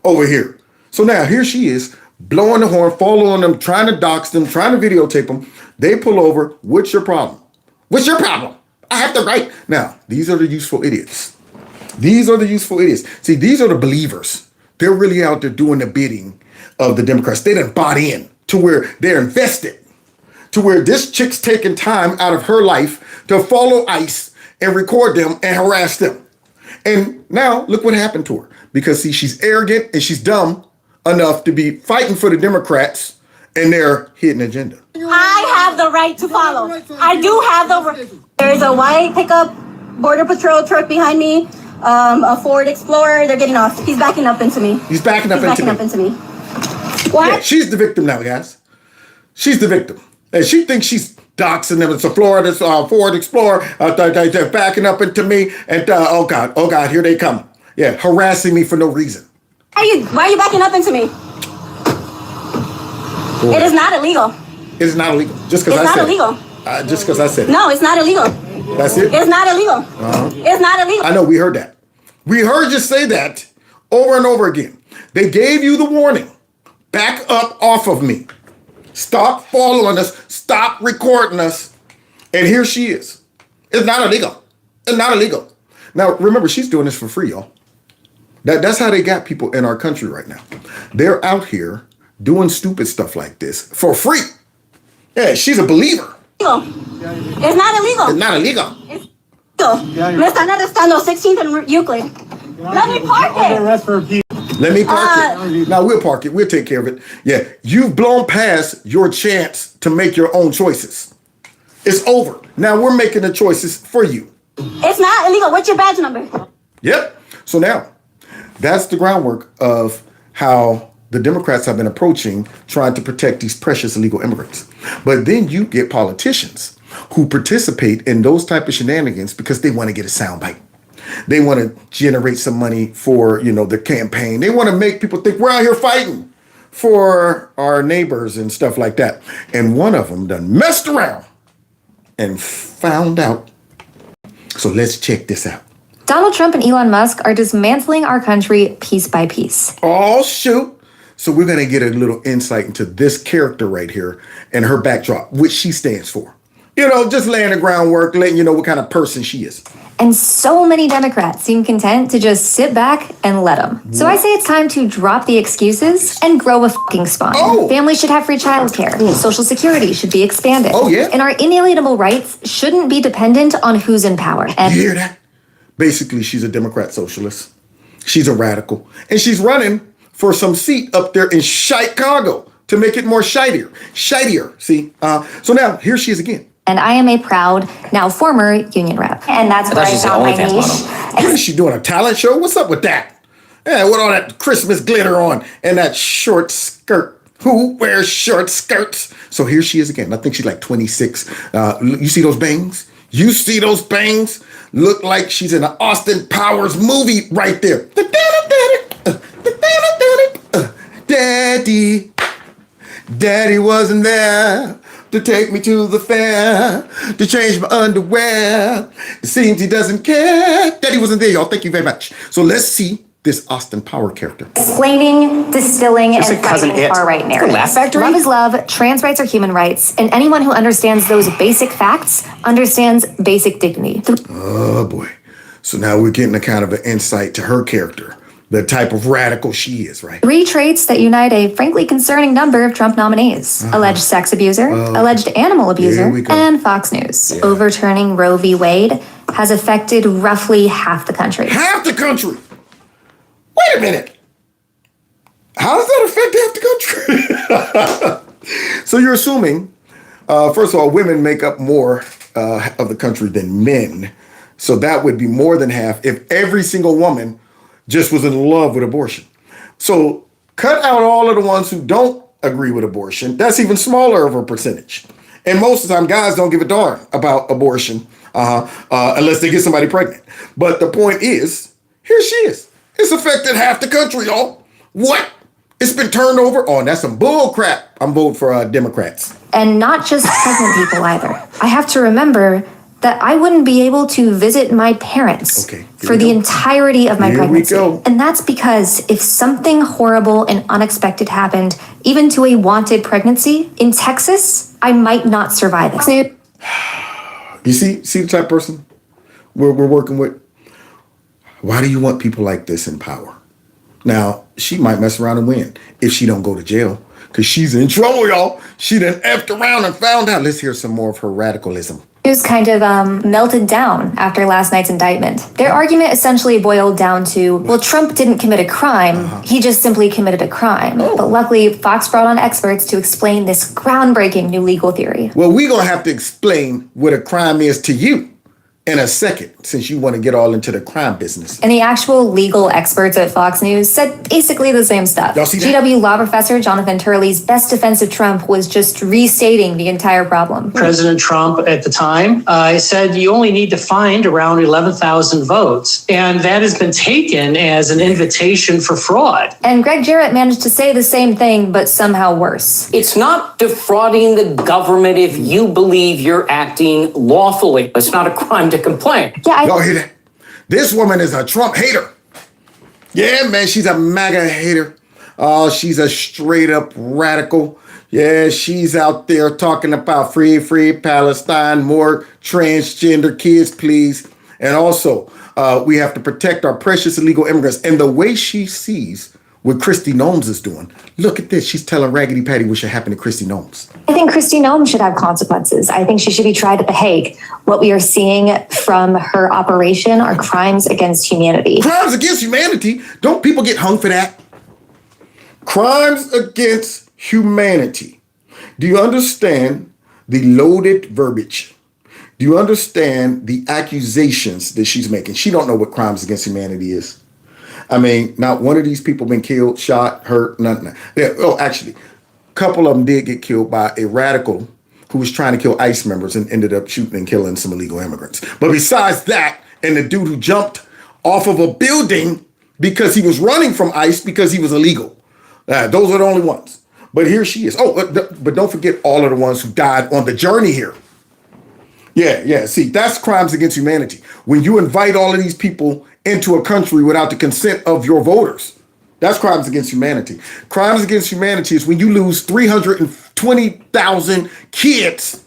over here. So now here she is, blowing the horn, following them, trying to dox them, trying to videotape them. They pull over. What's your problem? What's your problem? I have the right. Now, these are the useful idiots. These are the useful idiots. See, these are the believers. They're really out there doing the bidding of the Democrats. They done bought in to where they're invested, to where this chick's taking time out of her life to follow ICE and record them and harass them. And now look what happened to her. Because see, she's arrogant and she's dumb enough to be fighting for the Democrats and their hidden agenda. I have the right to follow. I do have the right. There's a white pickup Border Patrol truck behind me. A Ford Explorer. They're getting off. He's backing up into me. He's backing up into me. What? Yeah, she's the victim now, guys. She's the victim. And she thinks she's doxing them. It's a Ford Explorer. They're backing up into me. And oh God, here they come. Yeah, harassing me for no reason. Why are you backing up into me? It is not illegal. It is not illegal. Just because I said It's not illegal. Just because I said it. No, it's not illegal. That's it? It's not illegal. It's not illegal. I know, we heard that. We heard you say that over and over again. They gave you the warning. Back up off of me. Stop following us. Stop recording us. And here she is. It's not illegal. It's not illegal. Now, remember, she's doing this for free, y'all. That's how they got people in our country right now. They're out doing stupid stuff like this for free. Yeah, she's a believer. It's not illegal. It's not illegal. It's legal. Me están arrestando 16th and Euclid. Let me park it. Let me park it. Now, we'll park it. We'll take care of it. Yeah, you've blown past your chance to make your own choices. It's over. Now we're making the choices for you. It's not illegal. What's your badge number? Yep. So now, that's the groundwork of how the Democrats have been approaching trying to protect these precious illegal immigrants. But then you get politicians who participate in those type of shenanigans because they want to get a soundbite. They want to generate some money for, the campaign. They want to make people think we're out here fighting for our neighbors and stuff like that. And one of them done messed around and found out. So let's check this out. Donald Trump and Elon Musk are dismantling our country piece by piece. Oh, shoot. So we're going to get a little insight into this character right here and her backdrop, which she stands for. Just laying the groundwork, letting you know what kind of person she is. And so many Democrats seem content to just sit back and let them. So I say it's time to drop the excuses and grow a fucking spine. Oh. Families should have free childcare. Social Security should be expanded. Oh, yeah. And our inalienable rights shouldn't be dependent on who's in power. And you hear that? Basically, she's a Democrat socialist. She's a radical. And she's running for some seat up there in Chicago to make it more shitier. See? So now, here she is again. And I am a proud, now former union rep. And that's where I found my niche. What is she doing, a talent show? What's up with that? Yeah, with all that Christmas glitter on and that short skirt. Who wears short skirts? So here she is again. I think she's like 26. You see those bangs? You see those bangs? Look like she's in an Austin Powers movie right there. Daddy wasn't there to take me to the fair, to change my underwear. It seems he doesn't care. Daddy wasn't there, y'all. Thank you very much. So let's see this Austin Power character. Explaining, distilling, and fighting far-right narratives. Laugh Factory? Love is love, trans rights are human rights, and anyone who understands those basic facts understands basic dignity. Oh, boy. So now we're getting a kind of an insight to her character, the type of radical she is, right? 3 traits that unite a frankly concerning number of Trump nominees. Alleged sex abuser, alleged animal abuser, and Fox News. Yeah. Overturning Roe v. Wade has affected roughly half the country. Half the country? Wait a minute. How does that affect half the country? So you're assuming, first of all, women make up more of the country than men. So that would be more than half if every single woman just was in love with abortion. So cut out all of the ones who don't agree with abortion. That's even smaller of a percentage. And most of the time, guys don't give a darn about abortion unless they get somebody pregnant. But the point is, here she is. It's affected half the country, y'all. What? It's been turned over? Oh, that's some bull crap. I'm voting for Democrats. And not just pregnant people either. I have to remember that I wouldn't be able to visit my parents for the entirety of my pregnancy. And that's because if something horrible and unexpected happened, even to a wanted pregnancy, in Texas, I might not survive it. You see the type of person we're working with? Why do you want people like this in power? Now, she might mess around and win if she don't go to jail, because she's in trouble, y'all. She done effed around and found out. Let's hear some more of her radicalism. News kind of melted down after last night's indictment. Their argument essentially boiled down to, well, Trump didn't commit a crime. He just simply committed a crime. But luckily, Fox brought on experts to explain this groundbreaking new legal theory. Well, we're going to have to explain what a crime is to you. in a second, since you want to get all into the crime business. And the actual legal experts at Fox News said basically the same stuff. Y'all see that? GW law professor Jonathan Turley's best defense of Trump was just restating the entire problem. President Trump at the time said you only need to find around 11,000 votes. And that has been taken as an invitation for fraud. And Greg Jarrett managed to say the same thing, but somehow worse. It's not defrauding the government if you believe you're acting lawfully. It's not a crime to complain. Yeah, y'all hear that? This woman is a Trump hater. Yeah, man, she's a MAGA hater. Oh, she's a straight up radical. Yeah, she's out there talking about free Palestine, more transgender kids, please. And also, we have to protect our precious illegal immigrants. And the way she sees what Kristi Noem is doing, look at this. She's telling Raggedy Patty what should happen to Kristi Noem. I think Kristi Noem should have consequences. I think she should be tried at The Hague. What we are seeing from her operation are crimes against humanity. Crimes against humanity? Don't people get hung for that? Crimes against humanity. Do you understand the loaded verbiage? Do you understand the accusations that she's making? She don't know what crimes against humanity is. I mean, not one of these people been killed, shot, hurt, nothing. Oh, actually, a couple of them did get killed by a radical who was trying to kill ICE members and ended up shooting and killing some illegal immigrants. But besides that, and the dude who jumped off of a building because he was running from ICE because he was illegal. Those are the only ones. But here she is. Oh, but don't forget all of the ones who died on the journey here. Yeah. See, that's crimes against humanity. When you invite all of these people into a country without the consent of your voters, that's crimes against humanity. Crimes against humanity is when you lose 320,000 kids.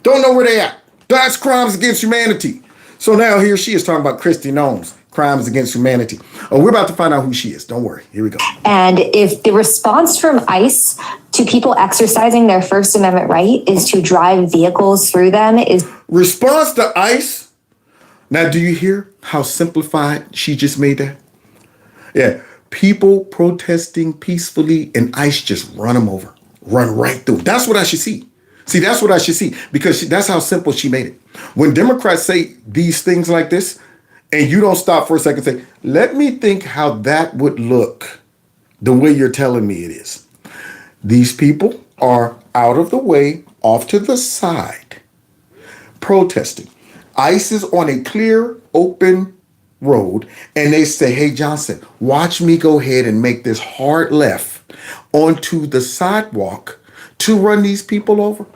Don't know where they at. That's crimes against humanity. So now here she is talking about Kristi Noem, crimes against humanity. Oh, we're about to find out who she is. Don't worry. Here we go. And if the response from ICE to people exercising their First Amendment right is to drive vehicles through them is... Response to ICE? Now, do you hear how simplified she just made that? Yeah. People protesting peacefully and ICE just run them over. Run right through. That's what I should see. See, that's what I should see because that's how simple she made it. When Democrats say these things like this and you don't stop for a second and say, let me think how that would look the way you're telling me it is. These people are out of the way, off to the side, protesting. ICE is on a clear, open road, and they say, hey, Johnson, watch me go ahead and make this hard left onto the sidewalk to run these people over.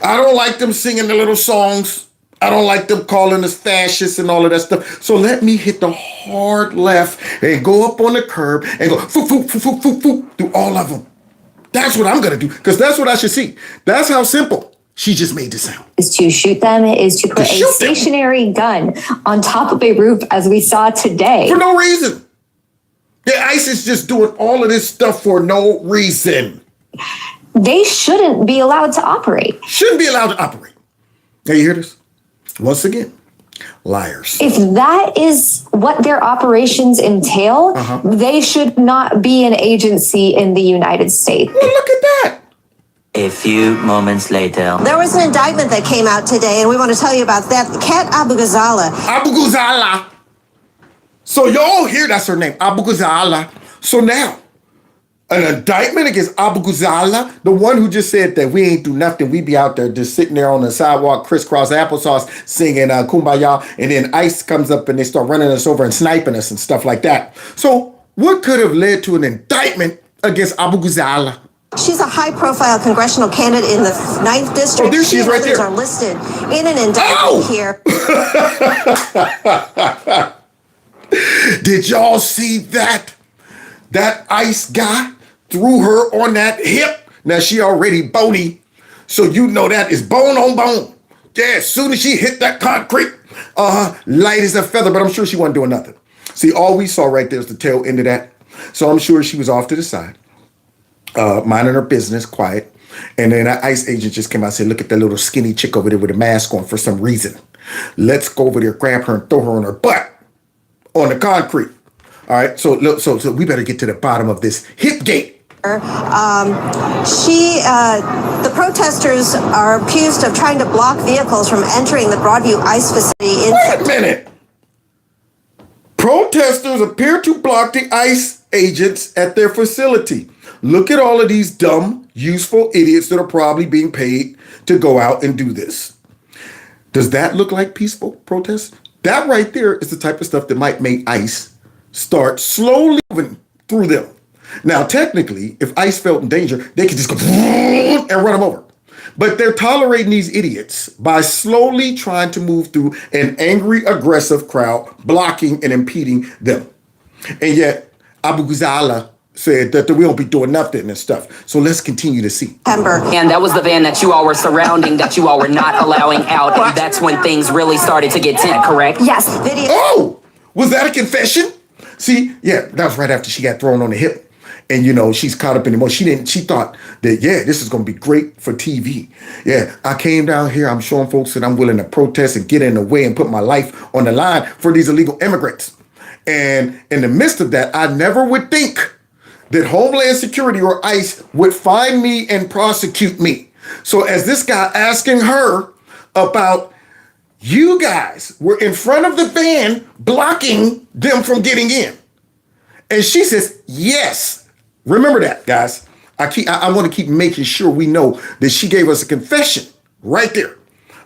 I don't like them singing the little songs. I don't like them calling us fascists and all of that stuff. So let me hit the hard left and go up on the curb and go through all of them. That's what I'm going to do because that's what I should see. That's how simple she just made this sound. Is to shoot them, is to put a stationary gun on top of a roof as we saw today. For no reason. The ICE is just doing all of this stuff for no reason. They shouldn't be allowed to operate. Shouldn't be allowed to operate. Now you hear this? Once again, liars. If that is what their operations entail, they should not be an agency in the United States. Well, look at that. A few moments later. There was an indictment that came out today, and we want to tell you about that. Kat Abu Ghazala. Abu Ghazala. So y'all hear that's her name, Abu Ghazala. So now, an indictment against Abu Ghazala, the one who just said that we ain't do nothing, we be out there just sitting there on the sidewalk, crisscross applesauce, singing Kumbaya, and then ICE comes up and they start running us over and sniping us and stuff like that. So what could have led to an indictment against Abu Ghazala? She's a high-profile congressional candidate in the 9th District. Oh, there she is right there. Others are listed in an indictment here. Did y'all see that? That ICE guy threw her on that hip. Now she already bony, so you know that is bone on bone. Yeah, as soon as she hit that concrete, light as a feather, but I'm sure she wasn't doing nothing. See, all we saw right there is the tail end of that. So I'm sure she was off to the side, minding her business, quiet. And then an ICE agent just came out and said, look at that little skinny chick over there with a mask on for some reason. Let's go over there, grab her and throw her on her butt on the concrete. All right, so we better get to the bottom of this hip gate. The protesters are accused of trying to block vehicles from entering the Broadview ICE facility. Wait a minute. Protesters appear to block the ICE agents at their facility. Look at all of these dumb, useful idiots that are probably being paid to go out and do this. Does that look like peaceful protest? That right there is the type of stuff that might make ICE start slowly moving through them. Now, technically, if ICE felt in danger, they could just go and run them over. But they're tolerating these idiots by slowly trying to move through an angry, aggressive crowd, blocking and impeding them. And yet, Abu Ghazala said that we won't be doing nothing and stuff. So let's continue to see. And that was the van that you all were surrounding, that you all were not allowing out. And that's when things really started to get tense, correct? Yes. Oh, was that a confession? See, yeah, that was right after she got thrown on the hip. And, you know, she's caught up in emotion. She thought that, yeah, this is going to be great for TV. Yeah, I came down here. I'm showing folks that I'm willing to protest and get in the way and put my life on the line for these illegal immigrants. And in the midst of that, I never would think that Homeland Security or ICE would find me and prosecute me. So as this guy asking her about, you guys were in front of the van blocking them from getting in. And she says, yes. Remember that, guys. I want to keep making sure we know that she gave us a confession right there.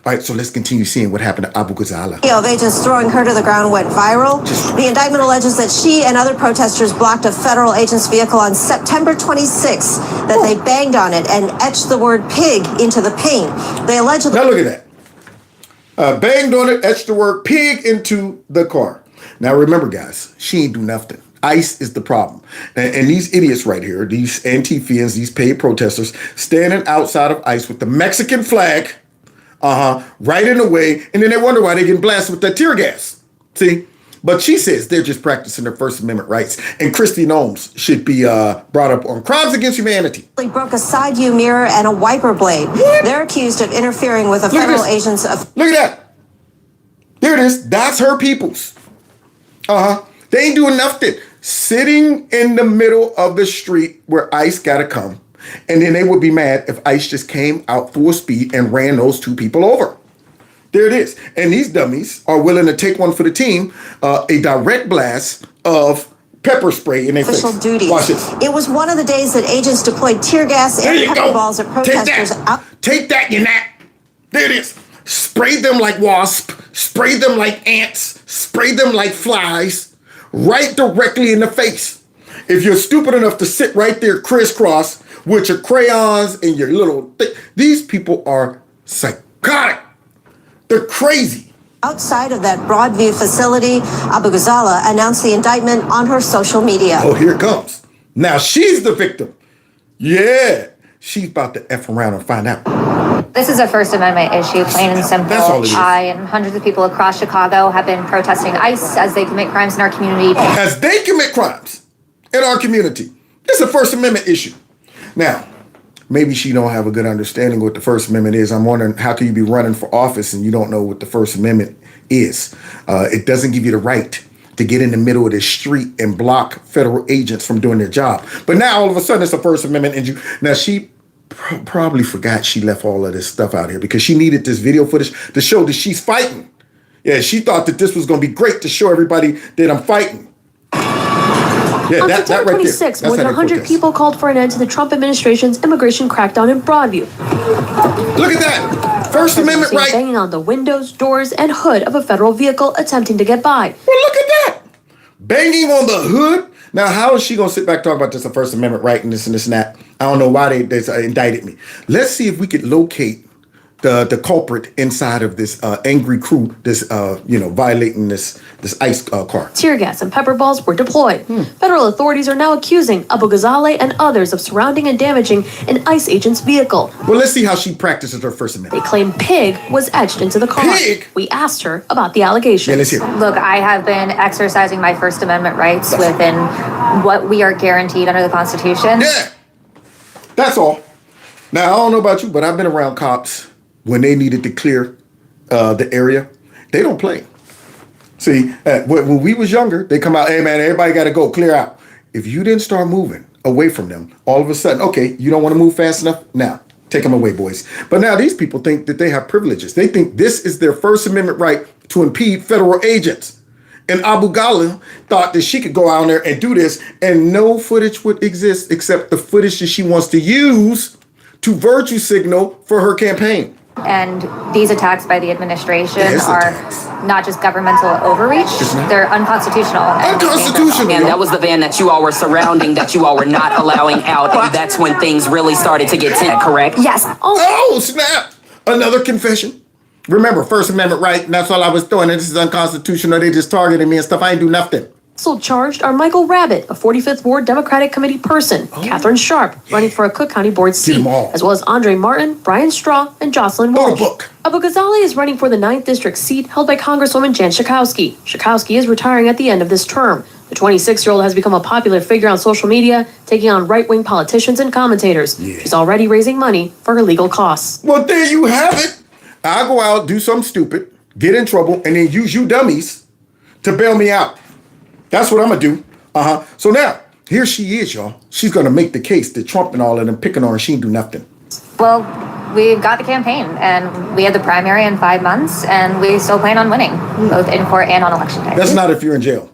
All right, so let's continue seeing what happened to Abu Ghazala. Of agents throwing her to the ground went viral. The indictment alleges that she and other protesters blocked a federal agent's vehicle on September 26th, that they banged on it and etched the word pig into the paint. They allegedly... Now look at that. Banged on it, etched the word pig into the car. Now remember, guys, she ain't do nothing. ICE is the problem. And these idiots right here, these Antifians, these paid protesters, standing outside of ICE with the Mexican flag, right in the way, and then they wonder why they getting blasted with that tear gas. See? But she says they're just practicing their First Amendment rights, and Christy Nomes should be brought up on crimes against humanity. They broke a side view mirror and a wiper blade. What? They're accused of interfering with a federal agent's... Look at that. There it is. That's her peoples. They ain't doing nothing. Sitting in the middle of the street where ICE got to come. And then they would be mad if ICE just came out full speed and ran those two people over. There it is. And these dummies are willing to take one for the team, a direct blast of pepper spray in their face. Official duties. Watch this. It was one of the days that agents deployed tear gas and pepper balls at protesters. Take that, you gnat. There it is. Spray them like wasps. Spray them like ants. Spray them like flies. Right directly in the face. If you're stupid enough to sit right there crisscross with your crayons and your little these people are psychotic. They're crazy. Outside of that Broadview facility, Abu Ghazala announced the indictment on her social media. Oh, here it comes. Now she's the victim. Yeah, she's about to F around and find out. This is a First Amendment issue, plain and simple. That's all it is. I and hundreds of people across Chicago have been protesting ICE as they commit crimes in our community. As they commit crimes in our community. It's a First Amendment issue. Now, maybe she don't have a good understanding of what the First Amendment is. I'm wondering, how can you be running for office and you don't know what the First Amendment is? It doesn't give you the right to get in the middle of the street and block federal agents from doing their job. But now all of a sudden it's a First Amendment issue. Now she probably forgot she left all of this stuff out here because she needed this video footage to show that she's fighting. Yeah, she thought that this was going to be great to show everybody that I'm fighting. Yeah, On that September right 26, there. more than 100 people called for an end to the Trump administration's immigration crackdown in Broadview. Look at that. First Amendment right. Banging on the windows, doors, and hood of a federal vehicle attempting to get by. Well, look at that. Banging on the hood. Now, how is she going to sit back and talk about this, a First Amendment right and this and that? I don't know why they indicted me. Let's see if we could locate the culprit inside of this angry crew, this violating this ICE car. Tear gas and pepper balls were deployed. Federal authorities are now accusing Abu Ghazala and others of surrounding and damaging an ICE agent's vehicle. Well, let's see how she practices her First Amendment. They claim pig was etched into the car. Pig? We asked her about the allegations. Yeah, let's hear it. Look, I have been exercising my First Amendment rights within what we are guaranteed under the Constitution. Yeah, that's all. Now, I don't know about you, but I've been around cops when they needed to clear the area. They don't play. See, when we was younger, they come out, hey man, everybody got to go, clear out. If you didn't start moving, away from them. All of a sudden, okay, you don't want to move fast enough? Now, take them away, boys. But now these people think that they have privileges. They think this is their First Amendment right to impede federal agents. And Abu Ghali thought that she could go out there and do this and no footage would exist except the footage that she wants to use to virtue signal for her campaign. And these attacks by the administration Yes, are not just governmental overreach, they're unconstitutional. Unconstitutional. And that was the van that you all were surrounding, that you all were not allowing out. And that's when things really started to get tense, correct? Yes. Oh, snap. Another confession. Remember, First Amendment right, and that's all I was doing, and this is unconstitutional. They just targeted me and stuff. I ain't do nothing. Also charged are Michael Rabbitt, a 45th Ward Democratic Committee person, Catherine Sharp, running for a Cook County Board seat, as well as Andre Martin, Brian Straw, and Jocelyn Walsh. Abu Ghazali is running for the 9th District seat held by Congresswoman Jan Schakowsky. Schakowsky is retiring at the end of this term. The 26-year-old has become a popular figure on social media, taking on right-wing politicians and commentators. She's already raising money for her legal costs. Well, there you have it. I'll go out, do something stupid, get in trouble, and then use you dummies to bail me out. That's what I'm going to do. So now, here she is, y'all. She's going to make the case that Trump and all of them picking on her, she ain't do nothing. Well, we got the campaign and we had the primary in 5 months and we still plan on winning, both in court and on election day. That's not if you're in jail.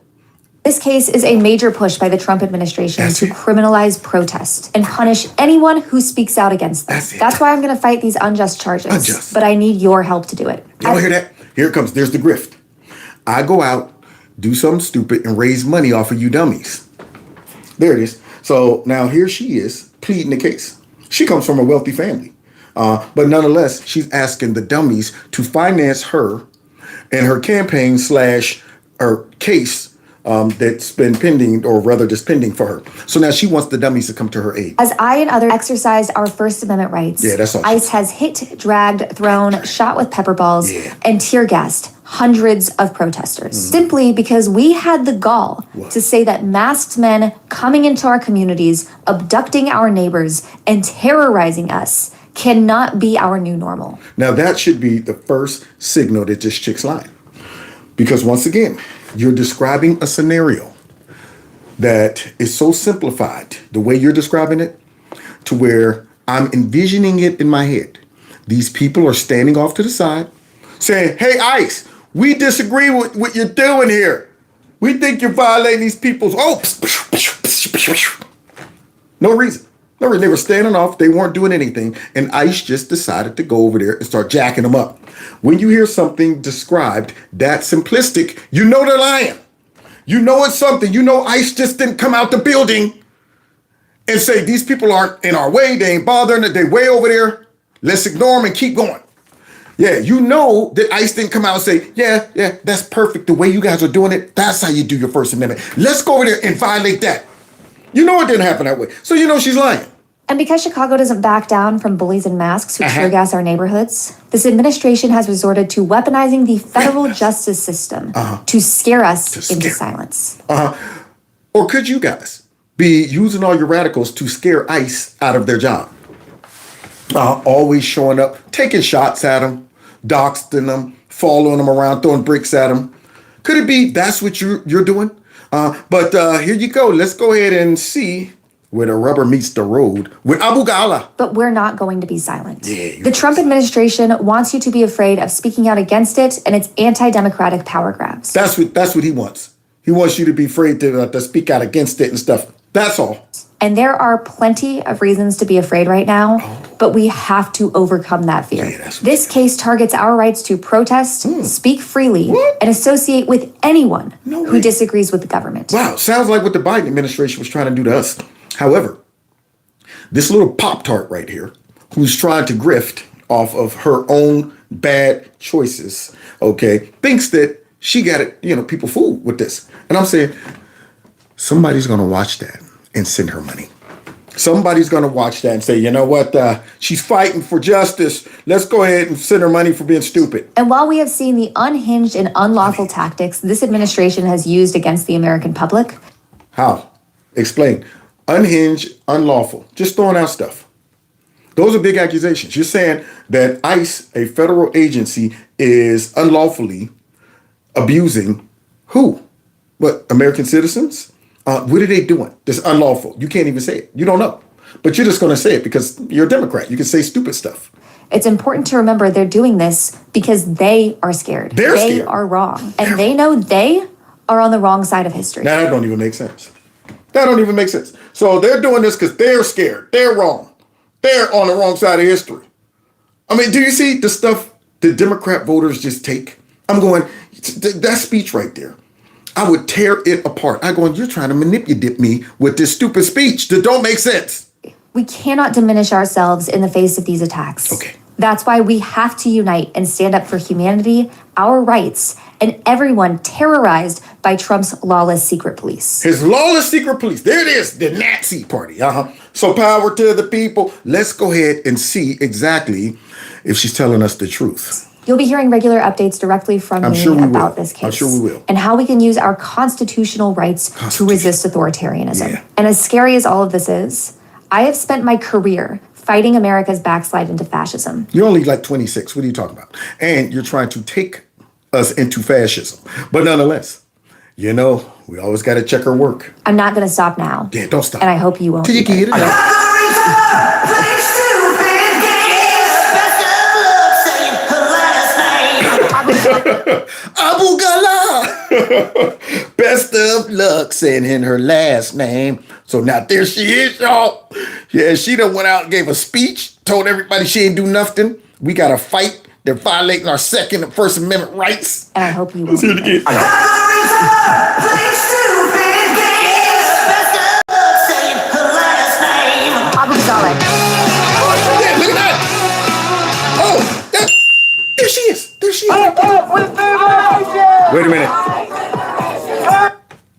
This case is a major push by the Trump administration to criminalize protest and punish anyone who speaks out against them. That's why I'm going to fight these unjust charges. But I need your help to do it. Y'all hear that? Here it comes. There's the grift. I go out, do something stupid, and raise money off of you dummies. There it is. So now here she is pleading the case. She comes from a wealthy family. But nonetheless, she's asking the dummies to finance her and her campaign / her case that's been pending, or rather just pending for her. So now she wants the dummies to come to her aid. As I and others exercised our First Amendment rights, that's all. ICE has hit, dragged, thrown, shot with pepper balls, and tear gassed hundreds of protesters. Simply because we had the gall to say that masked men coming into our communities, abducting our neighbors, and terrorizing us cannot be our new normal. Now that should be the first signal that this chick's lying. Because once again, you're describing a scenario that is so simplified, the way you're describing it, to where I'm envisioning it in my head. These people are standing off to the side saying, hey, ICE, we disagree with what you're doing here. We think you're violating these people's... No reason. No reason. They were standing off. They weren't doing anything. And ICE just decided to go over there and start jacking them up. When you hear something described that simplistic, you know they're lying. You know it's something. You know ICE just didn't come out the building and say, these people aren't in our way. They ain't bothering. They way over there. Let's ignore them and keep going. Yeah, you know that ICE didn't come out and say, yeah, that's perfect. The way you guys are doing it, that's how you do your First Amendment. Let's go over there and violate that. You know it didn't happen that way. So you know she's lying. And because Chicago doesn't back down from bullies in masks who tear gas our neighborhoods, this administration has resorted to weaponizing the federal justice system to scare us into silence. Or could you guys be using all your radicals to scare ICE out of their job? Always showing up, taking shots at them, doxing them, following them around, throwing bricks at them. Could it be that's what you're doing? But here you go. Let's go ahead and see where the rubber meets the road with Abu Ghali. But we're not going to be silent. The Trump administration wants you to be afraid of speaking out against it and its anti-democratic power grabs. That's what he wants. He wants you to be afraid to speak out against it and stuff. That's all. And there are plenty of reasons to be afraid right now, but we have to overcome that fear. This case targets our rights to protest, speak freely, and associate with anyone who disagrees with the government. Wow, sounds like what the Biden administration was trying to do to us. However, this little Pop-Tart right here, who's trying to grift off of her own bad choices, thinks that she got it, people fooled with this. And I'm saying, somebody's going to watch that and send her money. Somebody's going to watch that and say, you know what, she's fighting for justice. Let's go ahead and send her money for being stupid. And while we have seen the unhinged and unlawful tactics this administration has used against the American public. How? Explain. Unhinged, unlawful. Just throwing out stuff. Those are big accusations. You're saying that ICE, a federal agency, is unlawfully abusing who? What, American citizens? What are they doing? That's unlawful. You can't even say it. You don't know. But you're just going to say it because you're a Democrat. You can say stupid stuff. It's important to remember they're doing this because they are scared. They're they scared. are wrong. And they know they are on the wrong side of history. Now, that don't even make sense. That don't even make sense. So they're doing this because they're scared. They're wrong. They're on the wrong side of history. I mean, do you see the stuff the Democrat voters just take? I'm going, that speech right there, I would tear it apart. I'm going, you're trying to manipulate me with this stupid speech that don't make sense. We cannot diminish ourselves in the face of these attacks. Okay. That's why we have to unite and stand up for humanity, our rights, and everyone terrorized by Trump's lawless secret police. His lawless secret police. There it is, the Nazi party. So power to the people. Let's go ahead and see exactly if she's telling us the truth. You'll be hearing regular updates directly from me about this case. I'm sure we will. And how we can use our constitutional rights to resist authoritarianism. Yeah. And as scary as all of this is, I have spent my career fighting America's backslide into fascism. You're only like 26. What are you talking about? And you're trying to take us into fascism. But nonetheless, you know, we always got to check our work. I'm not going to stop now. Yeah, don't stop. And I hope you won't. Till you get it out. Abu Gala. Best of luck saying in her last name. So now there she is, y'all. Yeah, she done went out and gave a speech, told everybody she ain't do nothing. We got to fight. They're violating our Second and First Amendment rights. And I hope you will. Let's hear it again. Abu Ghazaleh. Yeah, look at that. Oh, yeah. There she is. There she is. Wait a minute.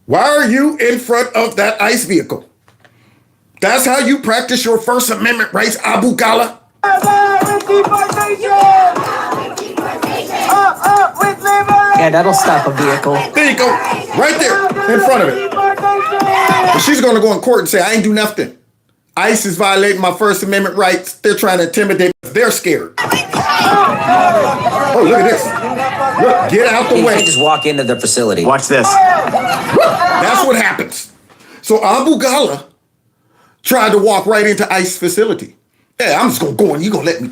Why are you in front of that ICE vehicle? That's how you practice your First Amendment rights, Abu Ghala? Yeah, that'll stop a vehicle. There you go. Right there, in front of it. But she's going to go in court and say, I ain't do nothing. ICE is violating my First Amendment rights. They're trying to intimidate us. They're scared. Oh, look at this. Look, get out the way. You can't just walk into the facility. Watch this. That's what happens. So Abu Ghala tried to walk right into ICE facility. Yeah, I'm just going to go and you going to let me.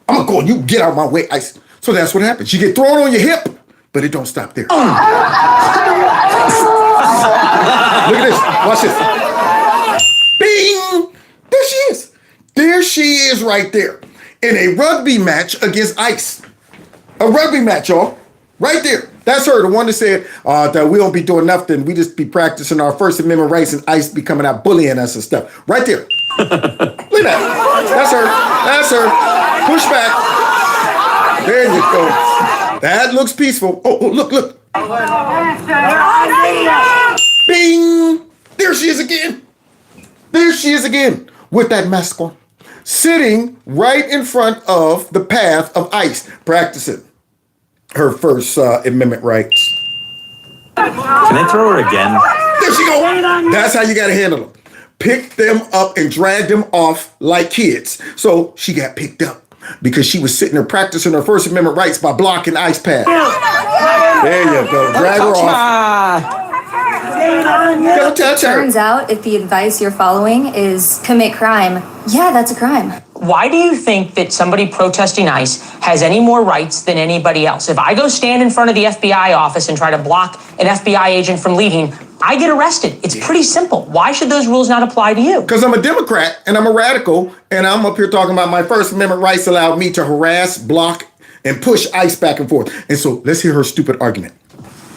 I'm going to go and you get out of my way, ICE. So that's what happens. You get thrown on your hip, but it don't stop there. Look at this. Watch this. Bing! There she is. There she is right there. In a rugby match against ICE. A rugby match, y'all. Right there. That's her, the one that said that we don't be doing nothing. We just be practicing our First Amendment rights and ICE be coming out bullying us and stuff. Right there. Look at that. That's her. That's her. Push back. There you go. That looks peaceful. Oh, look, look. Bing! There she is again. There she is again with that mask on. Sitting right in front of the path of ICE, practicing her First Amendment rights. Can I throw her again? There she go. That's how you got to handle them. Pick them up and drag them off like kids. So she got picked up because she was sitting there practicing her First Amendment rights by blocking ICE path. There you go. Drag her off. Don't touch her. Turns out if the advice you're following is commit crime, yeah, that's a crime. Why do you think that somebody protesting ICE has any more rights than anybody else? If I go stand in front of the FBI office and try to block an FBI agent from leaving, I get arrested. It's pretty simple. Why should those rules not apply to you? Because I'm a Democrat and I'm a radical and I'm up here talking about my First Amendment rights allow me to harass, block, and push ICE back and forth. And so let's hear her stupid argument.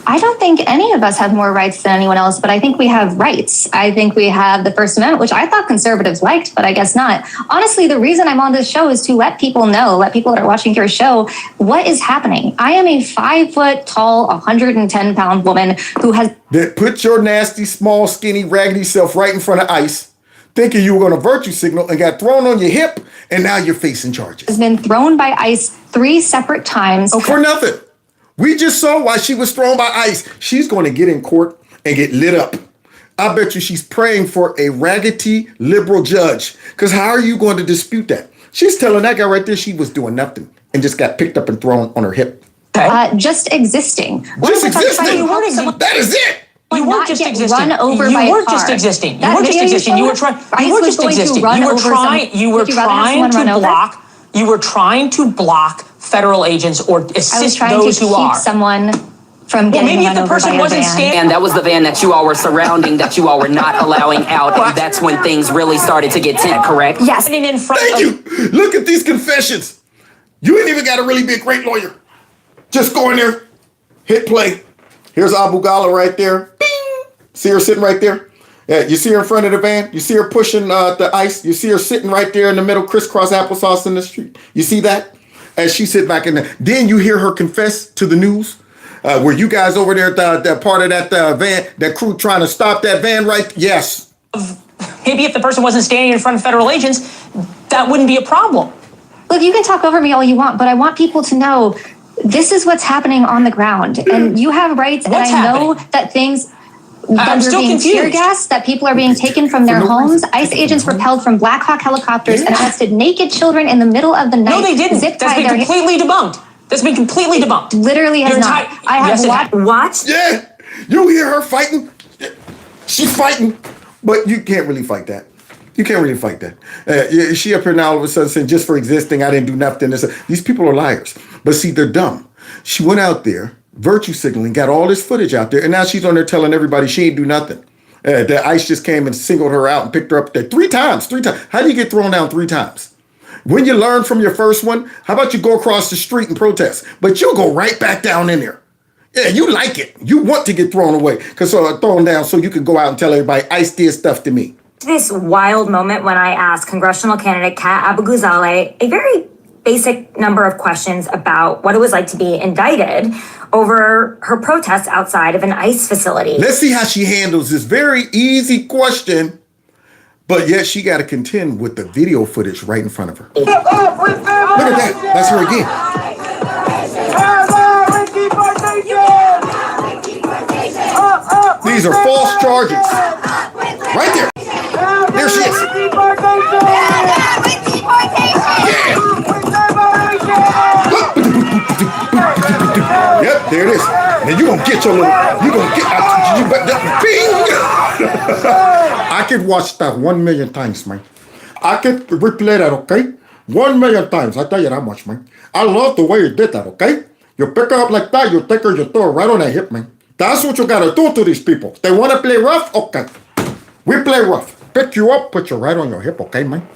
I don't think any of us have more rights than anyone else, but I think we have rights. I think we have the First Amendment, which I thought conservatives liked, but I guess not. Honestly, the reason I'm on this show is to let people know, let people that are watching your show, what is happening. I am a 5 foot tall, 110-pound woman who has... That put your nasty, small, skinny, raggedy self right in front of ICE, thinking you were going to virtue signal and got thrown on your hip, and now you're facing charges. Has been thrown by ICE 3 separate times. For nothing. We just saw why she was thrown by ICE. She's going to get in court and get lit up. I bet you she's praying for a raggedy liberal judge. Because how are you going to dispute that? She's telling that guy right there she was doing nothing and just got picked up and thrown on her hip. Just existing. Just existing? That is it. You weren't just existing. Run over you by weren't a just car. existing. That You weren't just video you existing. You were showed, trying. You ICE were was just going to existing. run You were over trying. You were Would you rather have trying someone to run over? block. You were trying to block federal agents or I was assist trying those to who keep are. someone from Well, getting maybe run if the over person by a wasn't van. standing. And that was the van that you all were surrounding, that you all were not allowing out. And that's when things really started to get tense, correct? Yes. In front Thank you. Look at these confessions. You ain't even got to really be a great lawyer. Just go in there, hit play. Here's Abu Ghala right there. Bing. See her sitting right there? Yeah, you see her in front of the van? You see her pushing the ice? You see her sitting right there in the middle, crisscross applesauce in the street? You see that? As she sit back in there. Then you hear her confess to the news. Were you guys over there at the part of that van, that crew trying to stop that van, right? Yes. Maybe if the person wasn't standing in front of federal agents, that wouldn't be a problem. Look, you can talk over me all you want, but I want people to know this is what's happening on the ground. And you have rights, and I know that things... I'm still being confused. tear gas, that people are being taken from their homes. ICE agents repelled from Black Hawk helicopters and arrested naked children in the middle of the night. No, they didn't. Zip That's tied been their completely debunked. That's been completely debunked. Literally has not. I have watched. Yeah, you hear her fighting. She's fighting, but you can't really fight that. You can't really fight that. She up here now all of a sudden saying, just for existing, I didn't do nothing. These people are liars. But see, they're dumb. She went out there, virtue signaling, got all this footage out there, and now she's on there telling everybody she ain't do nothing. The ICE just came and singled her out and picked her up there three times. How do you get thrown down 3 times? When you learn from your first one, how about you go across the street and protest? But you'll go right back down in there. Yeah, you like it. You want to get thrown away, thrown down so you can go out and tell everybody, ICE did stuff to me. This wild moment when I asked congressional candidate Kat Abu-Ghazaleh a very basic number of questions about what it was like to be indicted over her protests outside of an ICE facility. Let's see how she handles this very easy question, but yet she got to contend with the video footage right in front of her. Look at that. That's her again. These are false charges. Right there. There she is. Yep, there it is. And you gonna get your little, I could watch that 1 million times, man. I could replay that, okay? 1 million times, I tell you that much, man. I love the way you did that, okay? You pick her up like that, you take her, you throw her right on that hip, man. That's what you gotta do to these people. They wanna play rough? Okay. We play rough. Pick you up, put you right on your hip, okay, man?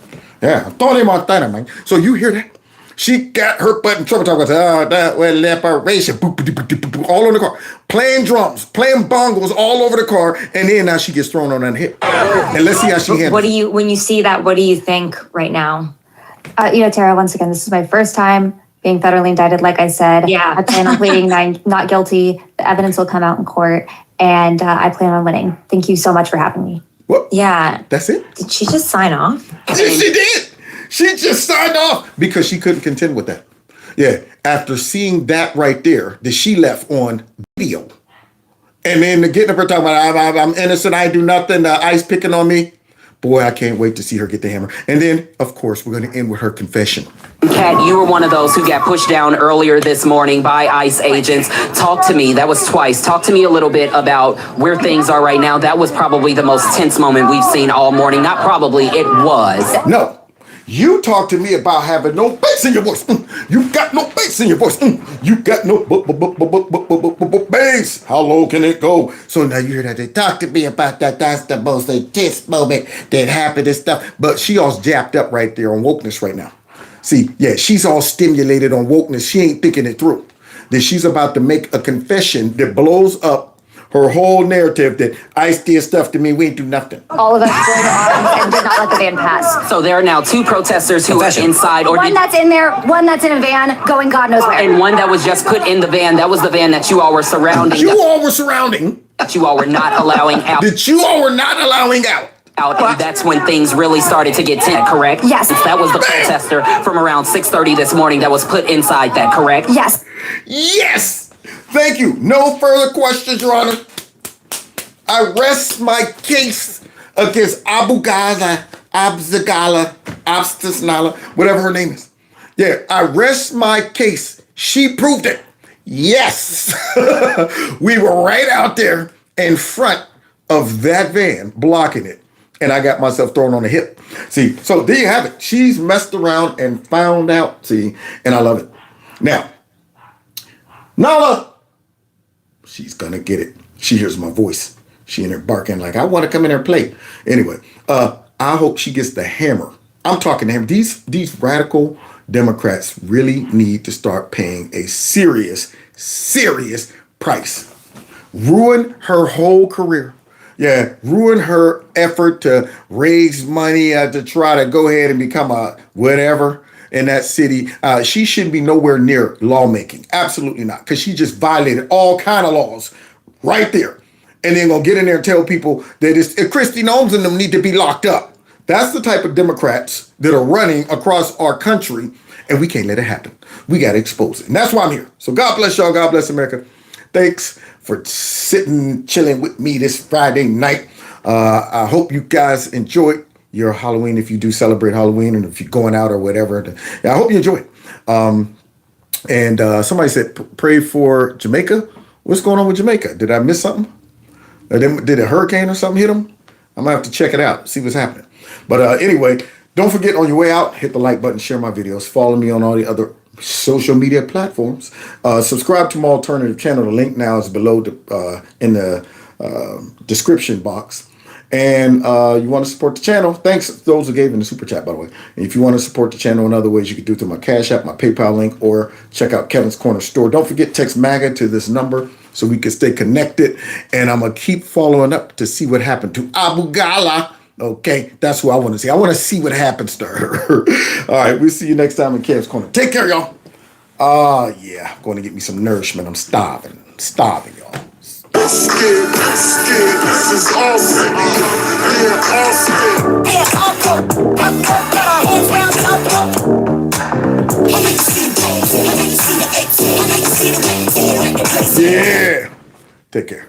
Yeah, Tony Montana, man. So you hear that? She got her butt in trouble talking about, that was liberation. All on the car. Playing drums, playing bongos all over the car, and then now she gets thrown on that hip. And let's see how she handles it. When you see that, what do you think right now? Tara, once again, this is my first time being federally indicted, like I said. Yeah. I plan on pleading not guilty. The evidence will come out in court, and I plan on winning. Thank you so much for having me. What? Yeah. That's it? Did she just sign off? Yes, she did. She just signed off because she couldn't contend with that. Yeah, after seeing that right there, that she left on video. And then getting up her talking about, I'm innocent, I do nothing, ICE picking on me. Boy, I can't wait to see her get the hammer. And then, of course, we're going to end with her confession. Kat, you were one of those who got pushed down earlier this morning by ICE agents. Talk to me. That was twice. Talk to me a little bit about where things are right now. That was probably the most tense moment we've seen all morning. Not probably, it was. No. You talk to me about having no bass in your voice. You got no bass in your voice. You got no bass. How low can it go? So now you hear that they talk to me about that. That's the most intense moment that happened and stuff. But she all japped up right there on wokeness right now. See, yeah, she's all stimulated on wokeness. She ain't thinking it through. That she's about to make a confession that blows up her whole narrative that ICE did stuff to me, we ain't do nothing. All of us joined arms and did not let the van pass. So there are now 2 protesters who are inside. One that's in there, one that's in a van, going God knows where. And one that was just put in the van. That was the van that you all were surrounding. You all were surrounding. That you all were not allowing out. That you all were not allowing out. And that's when things really started to get tense, correct? Yes. That was the protester from around 6:30 this morning that was put inside that, correct? Yes. Yes! Thank you. No further questions, Your Honor. I rest my case against Abu Ghazaleh, Abstisnala, whatever her name is. Yeah, I rest my case. She proved it. Yes. We were right out there in front of that van, blocking it. And I got myself thrown on the hip. See, so there you have it. She's messed around and found out. See, and I love it. Now, Nala, she's gonna get it. She hears my voice. She in there barking like, I want to come in there and play. Anyway, I hope she gets the hammer. I'm talking to him. These radical Democrats really need to start paying a serious price. Ruin her whole career. Yeah, ruin her effort to raise money to try to go ahead and become a whatever in that city. She shouldn't be nowhere near lawmaking. Absolutely not. Because she just violated all kind of laws right there. And then gonna get in there and tell people that if Christy Nomes and them need to be locked up. That's the type of Democrats that are running across our country, and we can't let it happen. We got to expose it. And that's why I'm here. So God bless y'all. God bless America. Thanks for sitting, chilling with me this Friday night. I hope you guys enjoyed your Halloween if you do celebrate Halloween and if you're going out or whatever. I hope you enjoy it. And somebody said, pray for Jamaica. What's going on with Jamaica? Did I miss something? Did a hurricane or something hit them? I'm going to have to check it out, see what's happening. But anyway, don't forget on your way out, hit the like button, share my videos, follow me on all the other social media platforms. Subscribe to my alternative channel. The link now is below in the description box. And you want to support the channel, thanks to those who gave in the super chat, by the way. And if you want to support the channel in other ways, you can do it through my Cash App, my PayPal link, or check out Kevin's Corner Store. Don't forget, text MAGA to this number so we can stay connected. And I'm going to keep following up to see what happened to Abu Ghala. Okay, that's what I want to see. I want to see what happens to her. All right, we'll see you next time in Kev's Corner. Take care, y'all. Yeah, I'm going to get me some nourishment. I'm starving, y'all. This is awesome. Yeah, awesome. Got our hands round Yeah. Take care.